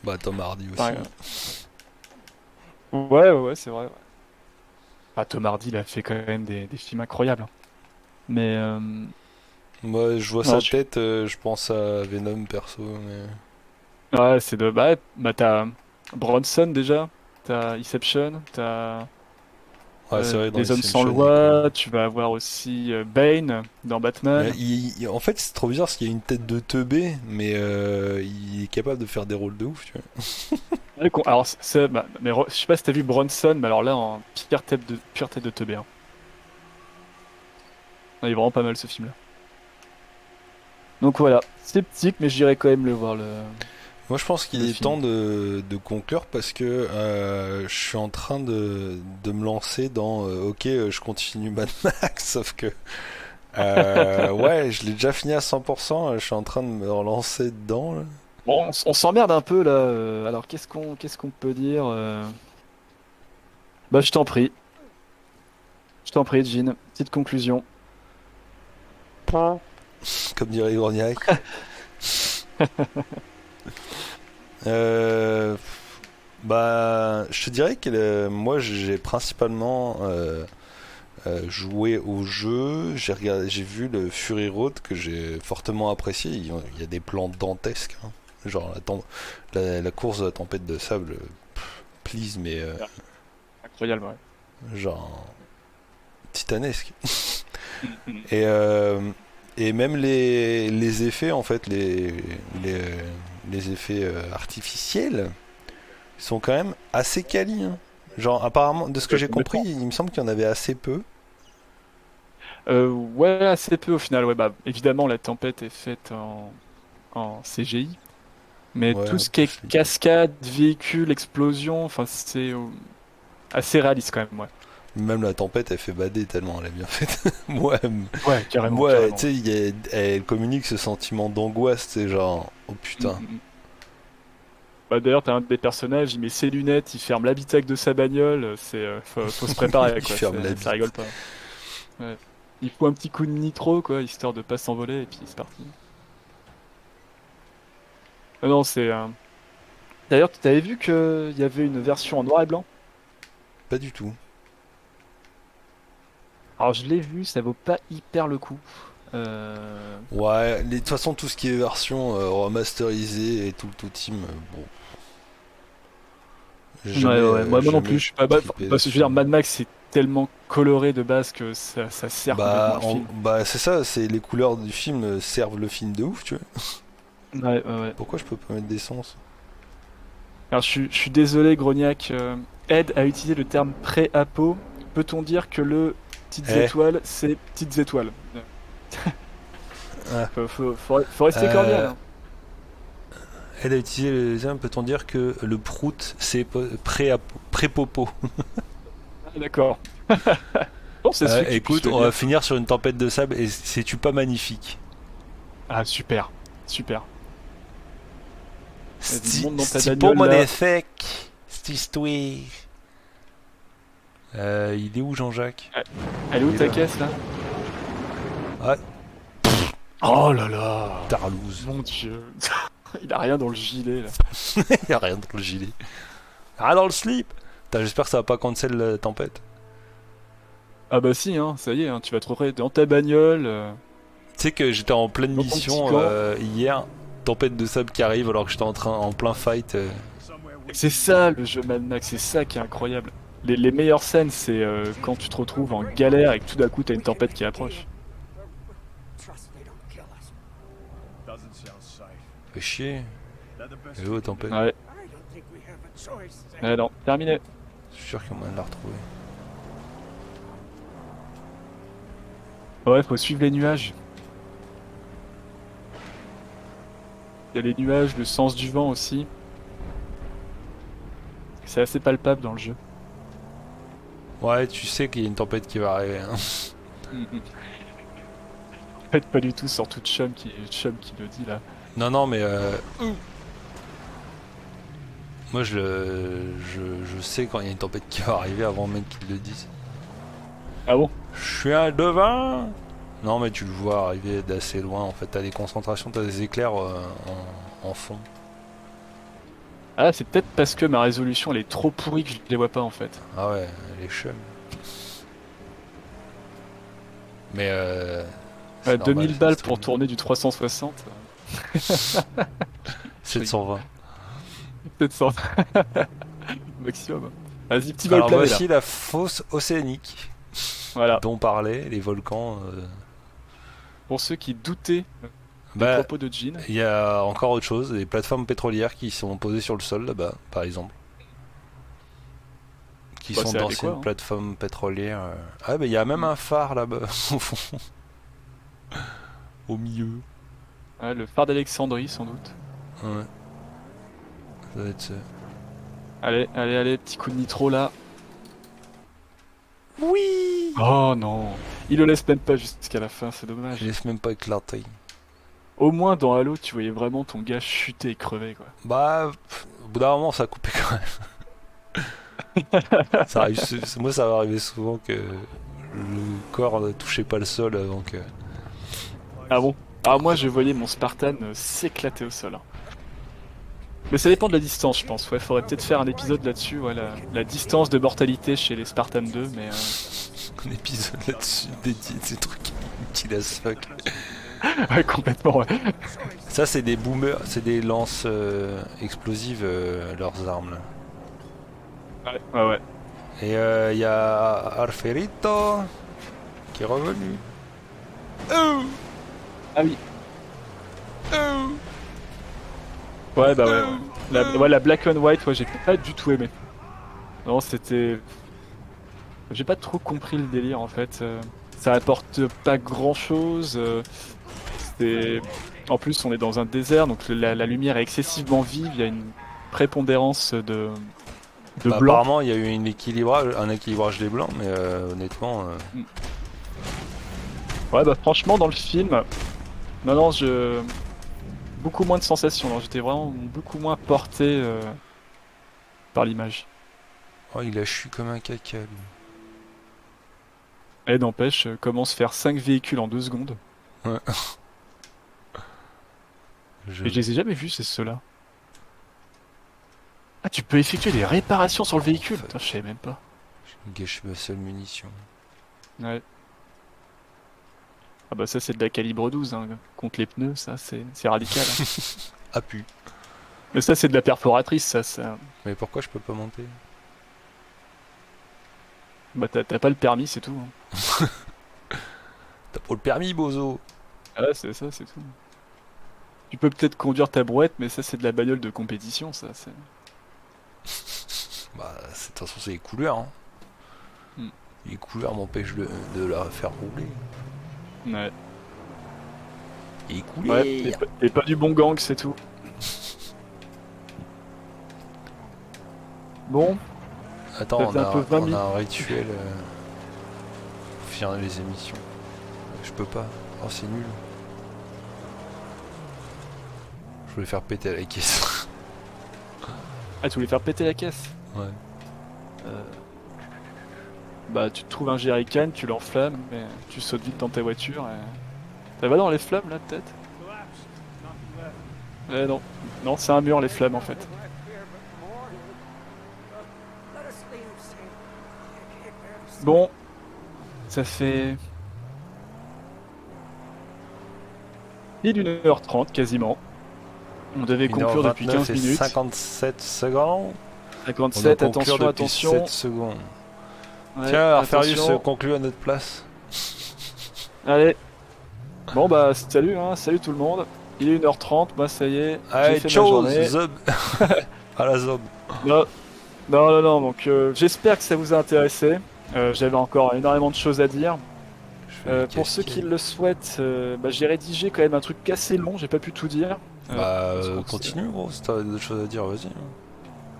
Bah, Tom Hardy aussi. Enfin, ouais, c'est vrai. Ouais. Ah, Tom Hardy, il a fait quand même des films incroyables, hein. Mais Moi, je vois non, sa tête, je pense à Venom perso, mais. ouais, c'est de bah t'as Bronson déjà, t'as Inception, t'as Ouais, c'est vrai, dans Les Hommes sans Inception, il est cool. loi, tu vas avoir aussi Bane dans Mais Batman. en fait, c'est trop bizarre parce qu'il a une tête de teubé, mais il est capable de faire des rôles de ouf, tu vois. Ouais, alors, mais je sais pas si t'as vu Bronson, mais alors là, en pure tête de teubé, hein. Il est vraiment pas mal ce film-là. Donc voilà, sceptique, mais j'irai quand même le voir Moi, je pense qu'il le est temps film. de conclure parce que je suis en train de me lancer dans ok, je continue Mad Max, sauf que ouais, je l'ai déjà fini à 100%, je suis en train de me relancer dedans là. Bon, on s'emmerde un peu là. Alors qu'est-ce qu'on peut dire Bah je t'en prie, Jean. Petite conclusion. Comme dirait Grognac. Euh, Bah, je te dirais que moi j'ai principalement joué au jeu. J'ai vu le Fury Road que j'ai fortement apprécié. Il y a des plans dantesques, hein. Genre la course de la tempête de sable, please, mais Ah, incroyable, ouais. genre titanesque. Mhm. Et, et même les effets, en fait, les, les effets artificiels sont quand même assez quali, hein. Genre, apparemment, de ce que j'ai compris, Complètement. il me semble qu'il y en avait assez peu. Ouais, assez peu au final. Ouais, bah évidemment la tempête est faite en CGI, mais Ouais, tout un ce qui peu est flippant. cascade, véhicule, explosion, enfin c'est assez réaliste quand même, ouais. Même la tempête, elle fait bader tellement elle est bien faite. Moi, Ouais, carrément, moi, tu carrément. sais, elle communique ce sentiment d'angoisse, c'est genre, oh Mm, putain. mm, mm. Bah d'ailleurs, t'as un des personnages, il met ses lunettes, il ferme l'habitacle de sa bagnole, faut se préparer Il quoi, ferme la ça rigole bite. pas. Ouais. Il faut un petit coup de nitro quoi, histoire de pas s'envoler et puis c'est parti. Ah non, D'ailleurs, tu avais vu qu'il y avait une version en noir et blanc? Pas du tout. Alors je l'ai vu, ça vaut pas hyper le coup. Euh... Ouais, de toute façon, tout ce qui est version remasterisée et tout le tout team, bon, j'ai Ouais, jamais, ouais, moi non plus, jamais je suis pas. trippé Parce que je veux là-dessus. dire, Mad Max c'est tellement coloré de base que ça sert complètement Bah, le film. bah c'est ça, c'est les couleurs du film servent le film de ouf, tu vois. Ouais, ouais, ouais. Pourquoi je peux pas mettre d'essence? Alors je suis désolé, Grognac. Aide à utiliser le terme pré-apo. Peut-on dire que le petites Eh, étoiles, c'est petites étoiles? ah, Faut rester cordial, euh, hein. elle a utilisé le terme, peut-on dire que le prout c'est pré-popo? Ah, d'accord. Bon, c'est celui que tu puisses Écoute, le on va dire. finir sur une tempête de sable et c'est-tu pas magnifique? Ah, super. Super. Il y a du monde dans ta C'est pas bagnole là. magnifique, cette histoire. Il est où Jean-Jacques? Ah, elle est où Il est ta là. caisse là? Ah, Oh là là! Tarlouse. Mon Dieu! Il a rien dans le gilet là. Il y a rien dans le gilet. Ah, dans le slip. Putain, j'espère que ça va pas cancel la tempête. Ah bah si, hein, ça y est, hein, tu vas te retrouver dans ta bagnole, Tu sais que j'étais en pleine dans ton petit mission camp. hier, tempête de sable qui arrive alors que j'étais en plein fight. C'est ça le jeu Mad Max, c'est ça qui est incroyable. Les meilleures scènes, c'est quand tu te retrouves en galère et que tout d'un coup t'as une tempête qui approche. Fait chier. Et où tempête? Ouais, ouais non, terminé. Je suis sûr qu'il y a moyen de la retrouver. Ouais, faut suivre les nuages. Il y a les nuages, le sens du vent aussi. C'est assez palpable dans le jeu. Ouais, tu sais qu'il y a une tempête qui va arriver. Hein. En fait, pas du tout, surtout Chum qui le dit là. Non, non, mais moi je sais quand il y a une tempête qui va arriver avant même qu'ils le disent. Ah bon? Je suis un devin. Non, mais tu le vois arriver d'assez loin en fait. T'as des concentrations, t'as des éclairs en fond. Ah, c'est peut-être parce que ma résolution elle est trop pourrie que je les vois pas en fait. Ah ouais, les chums. Mais c'est 2000 normal, balles c'est pour stream. tourner du 360. 720. Peut-être 100 maximum. Vas-y, petit vol Alors plané là. voici la fosse océanique Voilà. dont parlaient les volcans. Pour ceux qui doutaient des Bah, propos de Jean. il y a encore autre chose, des plateformes pétrolières qui sont posées sur le sol là-bas, par exemple. Qui Bah, sont c'est d'anciennes adéquat, hein. plateformes pétrolières. Ah, bah il y a même un phare là-bas, au fond. Au milieu. Ouais, le phare d'Alexandrie sans doute. Ouais. Ça doit être ça. Allez, allez, allez, petit coup de nitro là. Oui! Oh non, il le laisse même pas jusqu'à la fin, c'est dommage. Je laisse même pas éclater. Au moins dans Halo, tu voyais vraiment ton gars chuter et crever quoi. Bah, au bout d'un moment, ça a coupé quand même. Ça arrive, moi, ça va arriver souvent que le corps ne touchait pas le sol avant que. Ah bon? Ah moi je voyais mon Spartan s'éclater au sol, hein. Mais ça dépend de la distance je pense, ouais, faudrait peut-être faire un épisode là-dessus, ouais, la distance de mortalité chez les Spartans 2, mais Un épisode là-dessus dédié de ces trucs qui as fuck. ouais, complètement, ouais. Ça, c'est des boomers, c'est des lances explosives, leurs armes là. Ouais, ouais, ouais. Et il y a Arferito qui est revenu. Ah oui. Ouais, bah ouais, ouais, la Black and White, ouais, j'ai pas du tout aimé. Non, c'était... J'ai pas trop compris le délire, en fait. Ça apporte pas grand-chose. C'est... En plus, on est dans un désert, donc la lumière est excessivement vive. Il y a une prépondérance de Bah, blanc. apparemment, il y a eu un équilibrage des blancs, mais honnêtement, Ouais, bah franchement, dans le film... Non, non, beaucoup moins de sensations. Alors, j'étais vraiment beaucoup moins porté par l'image. oh, il a chu comme un caca. Lui. Et n'empêche, comment se faire 5 véhicules en 2 secondes? Ouais. Et je les ai jamais vus, c'est ceux-là. Ah, tu peux effectuer des réparations sur le véhicule? Putain, je savais même pas. Je gâche ma seule munition. Ouais. Ah bah ça, c'est de la calibre 12, hein. Contre les pneus, ça, c'est radical, hein. Ah pu. Mais ça, c'est de la perforatrice, ça. Mais pourquoi je peux pas monter? Bah t'as pas le permis, c'est tout, hein. T'as pas le permis, bozo. Ah ouais, c'est ça, c'est tout. Tu peux peut-être conduire ta brouette, mais ça, c'est de la bagnole de compétition, ça. Bah, de toute façon, c'est les couleurs. Hein. Hmm. Les couleurs m'empêchent de la faire rouler. Ouais. Les couleurs. Ouais, t'es pas du bon gang, c'est tout. Bon, Attends, ça fait un peu 20 on a minutes. un rituel pour finir les émissions. Je peux pas. Oh, c'est nul. Je voulais faire péter la caisse. Ah, tu voulais faire péter la caisse? Ouais. Bah, tu te trouves un jerrycan, tu l'enflammes, mais tu sautes vite dans ta voiture et... Ça va dans les flammes, là, peut-être? Non. Non, c'est un mur, les flammes, en fait. Bon, ça fait... pile 1h30, quasiment. On devait conclure depuis 15 et minutes. 57 secondes. On 57, doit conclure attention, depuis attention. 7 secondes. Ouais, Tiens, Arfarius attention. conclut à notre place. Allez. Bon bah salut hein, salut tout le monde. Il est 1h30, moi ça y est, j'ai Allez, fait ma ciao, journée. Zob. À la Zob. Non, non, donc j'espère que ça vous a intéressé. J'avais encore énormément de choses à dire. Je fais Pour ceux qui cascade. le souhaitent, j'ai rédigé quand même un truc assez long, j'ai pas pu tout dire. Parce qu'on- Continue, gros, si t'as d'autres choses à dire, vas-y.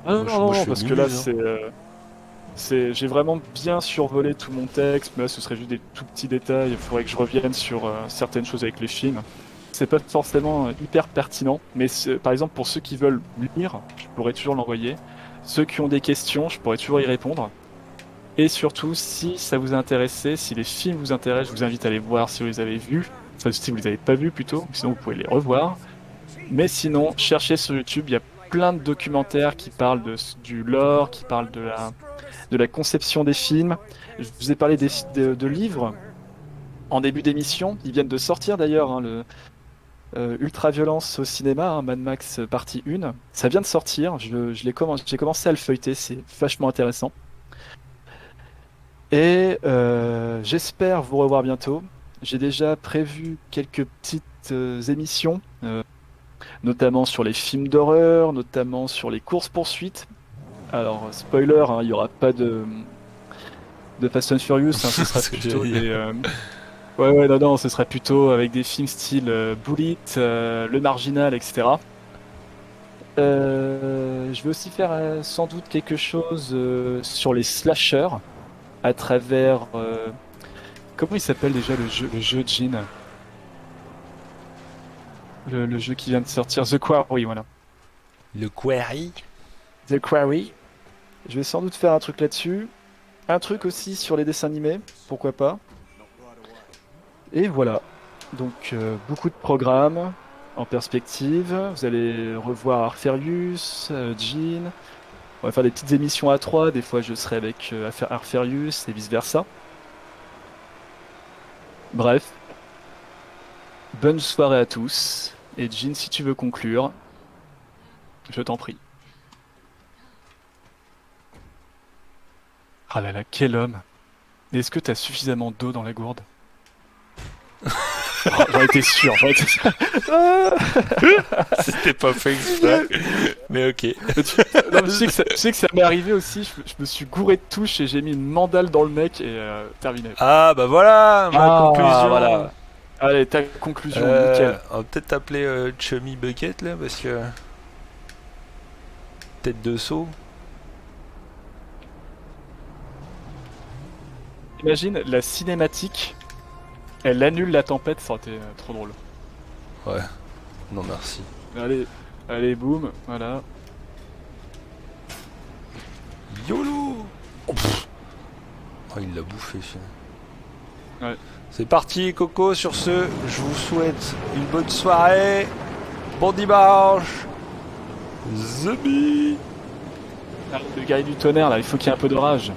Ah non, Moi, non, je non, fais parce que là, mumuse, hein. j'ai vraiment bien survolé tout mon texte, mais là, ce serait juste des tout petits détails. Il faudrait que je revienne sur certaines choses avec les films. C'est pas forcément hyper pertinent, mais par exemple, pour ceux qui veulent lire, je pourrais toujours l'envoyer. Ceux qui ont des questions, je pourrais toujours y répondre. Et surtout, si ça vous intéressait, si les films vous intéressent, je vous invite à les voir si vous les avez vus. Enfin, si vous les avez pas vus plutôt, sinon vous pouvez les revoir. Mais sinon, cherchez sur YouTube, il y a plein de documentaires qui parlent du lore, qui parlent de la conception des films. Je vous ai parlé de livres en début d'émission. Ils viennent de sortir d'ailleurs, hein, le Ultra-violence au cinéma, hein, Mad Max partie 1. Ça vient de sortir, j'ai commencé à le feuilleter, c'est vachement intéressant. Et j'espère vous revoir bientôt. J'ai déjà prévu quelques petites émissions, notamment sur les films d'horreur, notamment sur les courses-poursuites. Alors, spoiler, hein, il n'y aura pas de Fast and Furious, hein, ce sera C'est ce que plutôt j'allais des... dire. Ouais, ouais, non, non, ce sera plutôt avec des films style Bullet, Le Marginal, etc. Je vais aussi faire sans doute quelque chose sur les slashers à travers... comment il s'appelle déjà le jeu Jean? Le jeu qui vient de sortir, The Quarry, voilà. Le Query. The Quarry. Je vais sans doute faire un truc là-dessus. Un truc aussi sur les dessins animés, pourquoi pas. Et voilà. Donc beaucoup de programmes en perspective. Vous allez revoir Arferius, Jean. On va faire des petites émissions à trois. Des fois je serai avec Arferius et vice-versa. Bref, bonne soirée à tous. Et Jean, si tu veux conclure, je t'en prie. Ah là là, quel homme! Est-ce que t'as suffisamment d'eau dans la gourde? Oh, j'en étais sûr, j'en étais sûr. Ah. C'était pas fait exprès. Mais ok. Non, mais tu sais que ça m'est arrivé aussi, je me suis gouré de touche et j'ai mis une mandale dans le mec et terminé. Ah bah voilà, ma conclusion. Voilà. Allez, ta conclusion, nickel. On va peut-être t'appeler Chummy Bucket là, parce que... Tête de seau. Imagine la cinématique, elle annule la tempête, ça aurait été trop drôle. Ouais. Non merci. Allez, allez, boum, voilà. YOLO. Oh, oh, il l'a bouffé celui-là. Ouais. C'est parti Coco, sur ce, je vous souhaite une bonne soirée. Bon dimanche. Zemi. Ah, le guerrier du tonnerre, là, il faut qu'il y ait un peu d'orage.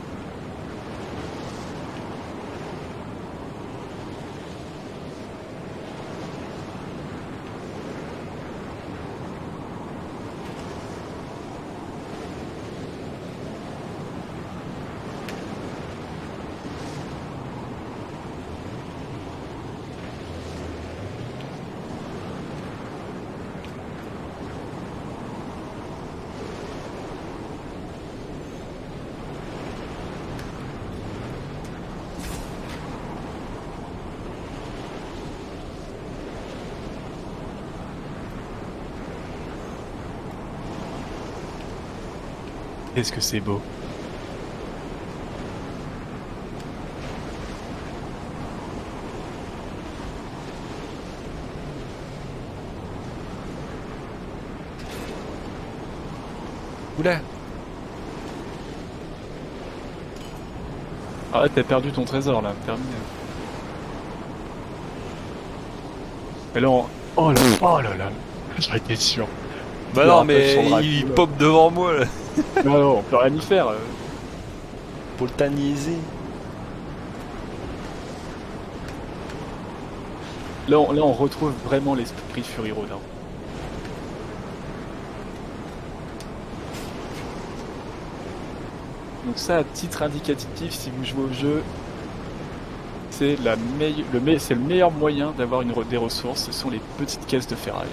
Qu'est-ce que c'est beau. Oula. Ah, t'as perdu ton trésor, là, terminé. Et là, oh là là, j'aurais été sûr. Bah Il non aura pas de mais chambre à il coups, pop devant moi là. Non, non, on peut rien y faire. Pour le taniser. Là, on retrouve vraiment l'esprit Fury Road. Hein. Donc ça, à titre indicatif, si vous jouez au jeu, c'est c'est le meilleur moyen d'avoir des ressources. Ce sont les petites caisses de ferraille.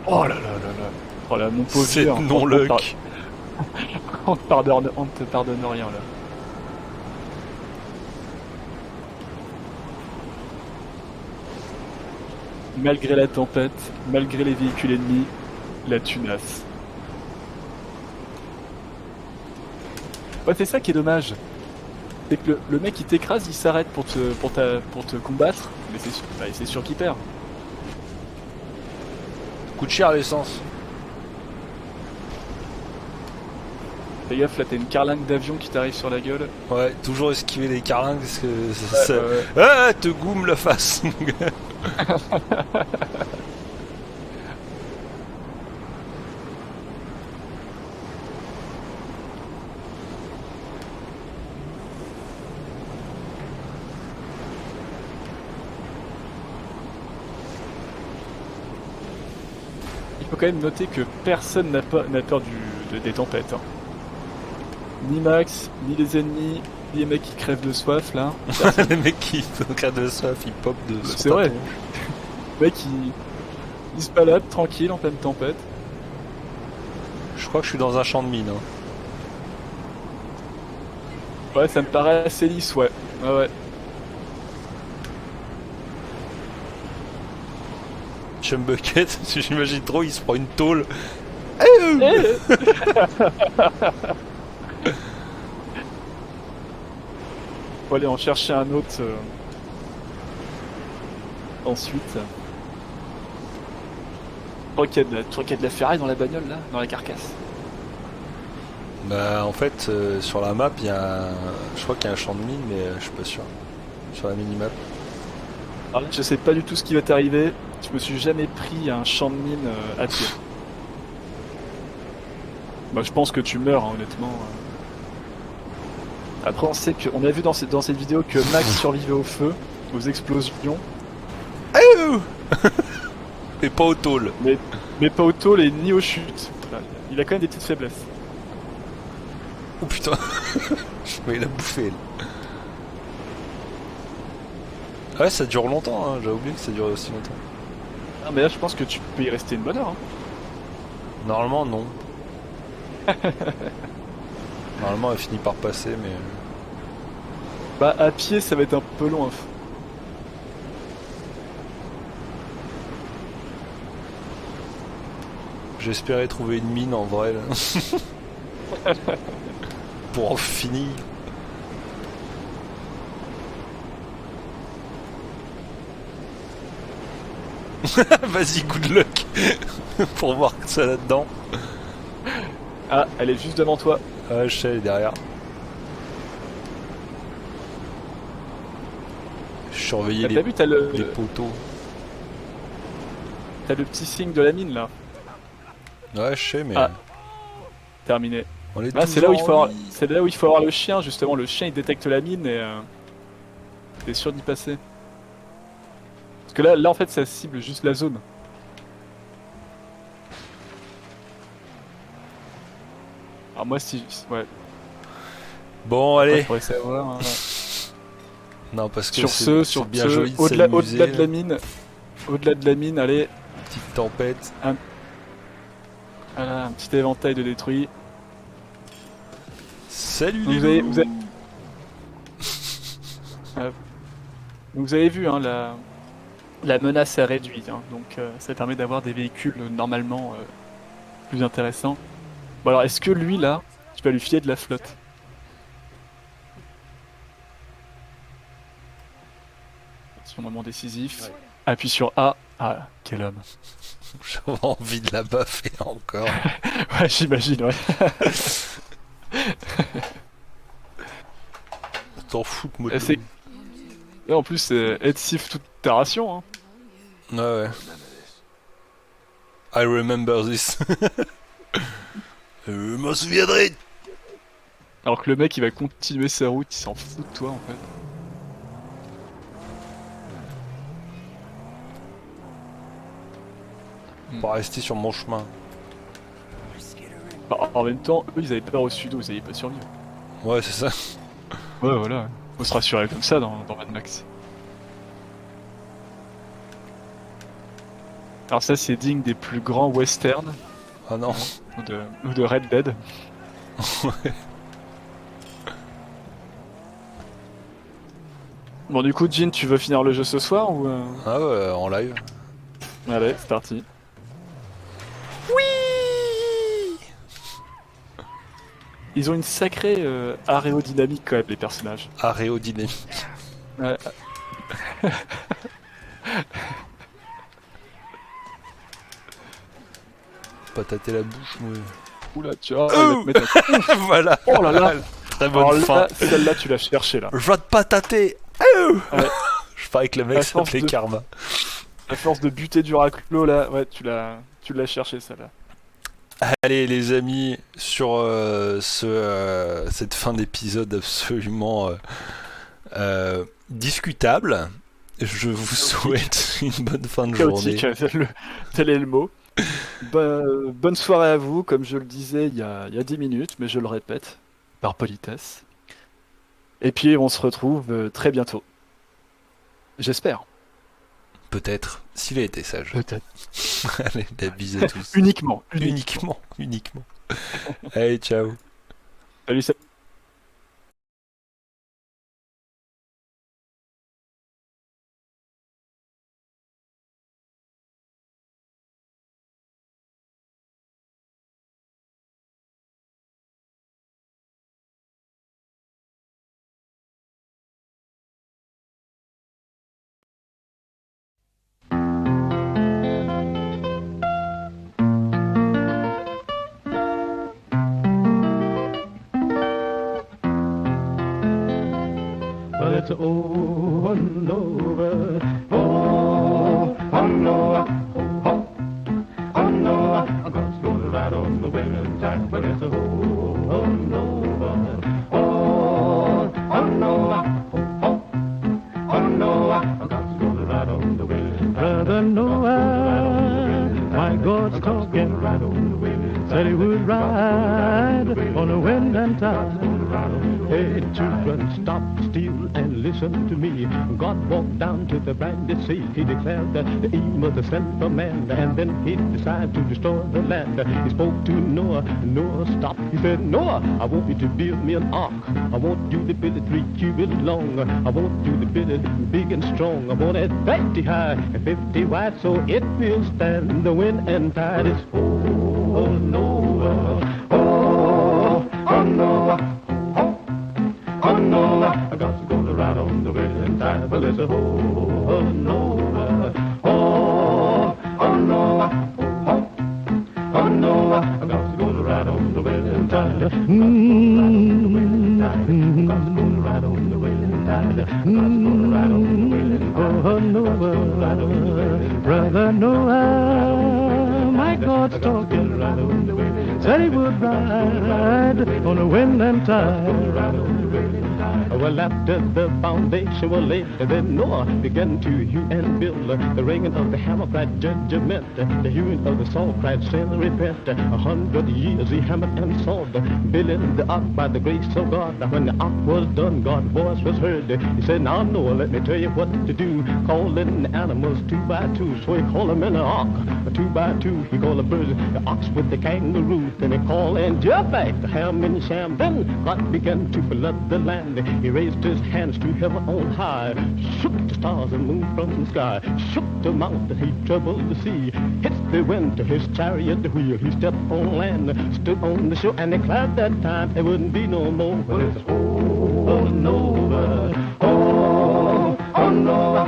Oh là là là là. Oh là, mon pauvre C'est vieux, hein, non-luck. on te pardonne rien là. malgré la tempête, malgré les véhicules ennemis, la tunasse. Ouais, c'est ça qui est dommage. C'est que le mec il t'écrase, il s'arrête pour te combattre, mais c'est sûr qu'il perd. Coûte cher l'essence. Fais gaffe, là t'as une carlingue d'avion qui t'arrive sur la gueule. Ouais, toujours esquiver les carlingues parce que Ouais. Ah, te goume la face. Il faut quand même noter que personne n'a peur des tempêtes. Hein. Ni Max, ni les ennemis, ni les mecs qui crèvent de soif là. Les mecs qui sont cas de soif, ils pop de. C'est vrai. Le mec il se balade tranquille en pleine tempête. Je crois que je suis dans un champ de mine. Hein. Ouais, ça me paraît assez lisse, ouais. Ouais. Chumbucket, j'imagine trop, il se prend une tôle. Faut aller en chercher un autre ensuite. Tu crois qu'il y a de la ferraille dans la bagnole là, dans la carcasse. Bah en fait sur la map il y a je crois qu'il y a un champ de mine mais je suis pas sûr. Sur la minimap. Alors, je sais pas du tout ce qui va t'arriver. Je me suis jamais pris un champ de mine à pied. Bah je pense que tu meurs hein, honnêtement. Après on sait on a vu dans cette vidéo que Max survivait au feu, aux explosions. Et pas au tôle. Mais pas au tôle et ni aux chutes. Voilà. Il a quand même des petites faiblesses. Oh putain. Je croyais la bouffer. Là. Ah ouais ça dure longtemps, hein. J'avais oublié que ça durait aussi longtemps. Ah mais là je pense que tu peux y rester une bonne heure. Hein. Normalement non. Normalement elle finit par passer mais... Bah à pied ça va être un peu long. Hein. J'espérais trouver une mine en vrai là. Pour en finir. Vas-y, good luck. Pour voir que ça là-dedans. Ah, elle est juste devant toi. Ah, je sais, elle est derrière. Je surveillais T'as vu, t'as les poteaux. T'as le petit signe de la mine là. Ouais, je sais, mais... Ah. Terminé. On est Ah, c'est là où il faut toujours en c'est là où il faut avoir le chien justement. Le chien il détecte la mine et t'es sûr d'y passer. Parce que là en fait ça cible juste la zone. Alors moi si... Ouais. Bon, allez. Je pourrais savoir. Hein. Non, parce que Sur c'est bien joli de au-delà s'amuser. au-delà de la mine, allez. Petite tempête. Voilà, un petit éventail de détruits. Salut Donc, les vous loups. Donc, vous avez vu, hein, la menace est réduite. Hein, donc ça permet d'avoir des véhicules normalement plus intéressants. Bon alors, est-ce que lui, là, tu vas lui filer de la flotte? Attention, moment décisif. Ouais. Appuie sur A. Ah, quel homme. J'avais envie de la baffer encore. Ouais, j'imagine, ouais. T'en fous que moi. Et en plus, aide siffle toute ta ration. Hein. Ouais. I remember this. Je m'en souviendrai. Alors que le mec, il va continuer sa route, il s'en fout de toi, en fait. Pour rester sur mon chemin. Bah, en même temps, eux, ils avaient peur au sud, ils avaient pas survivre. Ouais, c'est ça. Ouais, voilà. Faut se rassurer comme ça dans Mad Max. Alors ça, c'est digne des plus grands westerns, Ah non. ou de Red Dead. Ouais. Bon, du coup, Jin, tu veux finir le jeu ce soir ou Ah ouais, en live. Allez, c'est parti. Oui. Ils ont une sacrée aérodynamique quand même, les personnages. Aérodynamique. Ouais. Pas tâter la bouche, moi. Oula, tu vois, il va te mettre un- Voilà. Oh là là. Très bonne Alors fin. là, celle-là, tu l'as cherchée là. Je vais pas tâter. Ouais. Je parie que le mec À force s'appelait de- Karma. À force de buter du raclo là, ouais, tu l'as cherché celle-là. Allez les amis, sur cette fin d'épisode absolument discutable, je vous souhaite une bonne fin de journée. Chaotique, tel est le mot. Bonne soirée à vous, comme je le disais il y a 10 minutes, mais je le répète, par politesse. Et puis on se retrouve très bientôt. J'espère. Peut-être, s'il a été sage. Peut-être. Allez, la bise à tous. Uniquement. Uniquement. Allez, ciao. Salut, salut. Well, it's over and over. Oh, no, oh, no, I'm going to ride on the winning tide. Well, it's over and over. Oh, no, oh, no, I'm going to ride on the winning tide. Brother Noah, my God's talking. Said he would ride on the wind and tide. Hey, children, stop still and listen to me. God walked down to the briny sea. He declared that the aim was to send for man, and then he decided to destroy the land. He spoke to Noah. Noah stopped. He said, Noah, I want you to build me an ark. I want you to build it 3 cubits long. I want you to build it big and strong. I want it 50 high and 50 wide, so it will stand the wind and tide. It's over, over. Oh, Noah. Oh, no, I got to go to ride on the winning tide. Well, it's a oh, no, oh, no, oh, no, I got to go to ride on the winning tide. Got to go to ride on the winning tide. Got to go to ride on the winning tide. Oh, Noah, brother Noah, my God's talking. Said he would ride on the wind and tide. Well, after the foundation was laid, then Noah began to hew and build. The ringing of the hammer cried judgment. The hewing of the saw cried sin, repent. 100 years he hammered and sawed, building the ark by the grace of God. When the ark was done, God's voice was heard. He said, now Noah, let me tell you what to do. Calling the animals 2 by 2. So he called them in the ark 2 by 2. He called the birds, the ox with the kangaroo. Then he called and Japheth, the ham and Shem. Then God began to flood the land. He raised his hands to heaven on high, shook the stars and moon from the sky, shook the mountain, he troubled the sea, hit the wind to his chariot the wheel. He stepped on land, stood on the shore, and declared that time there wouldn't be no more. But it's over and over. Oh, Noah,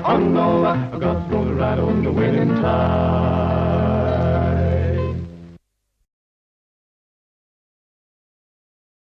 oh, Noah, I got to go to ride on the winning tide.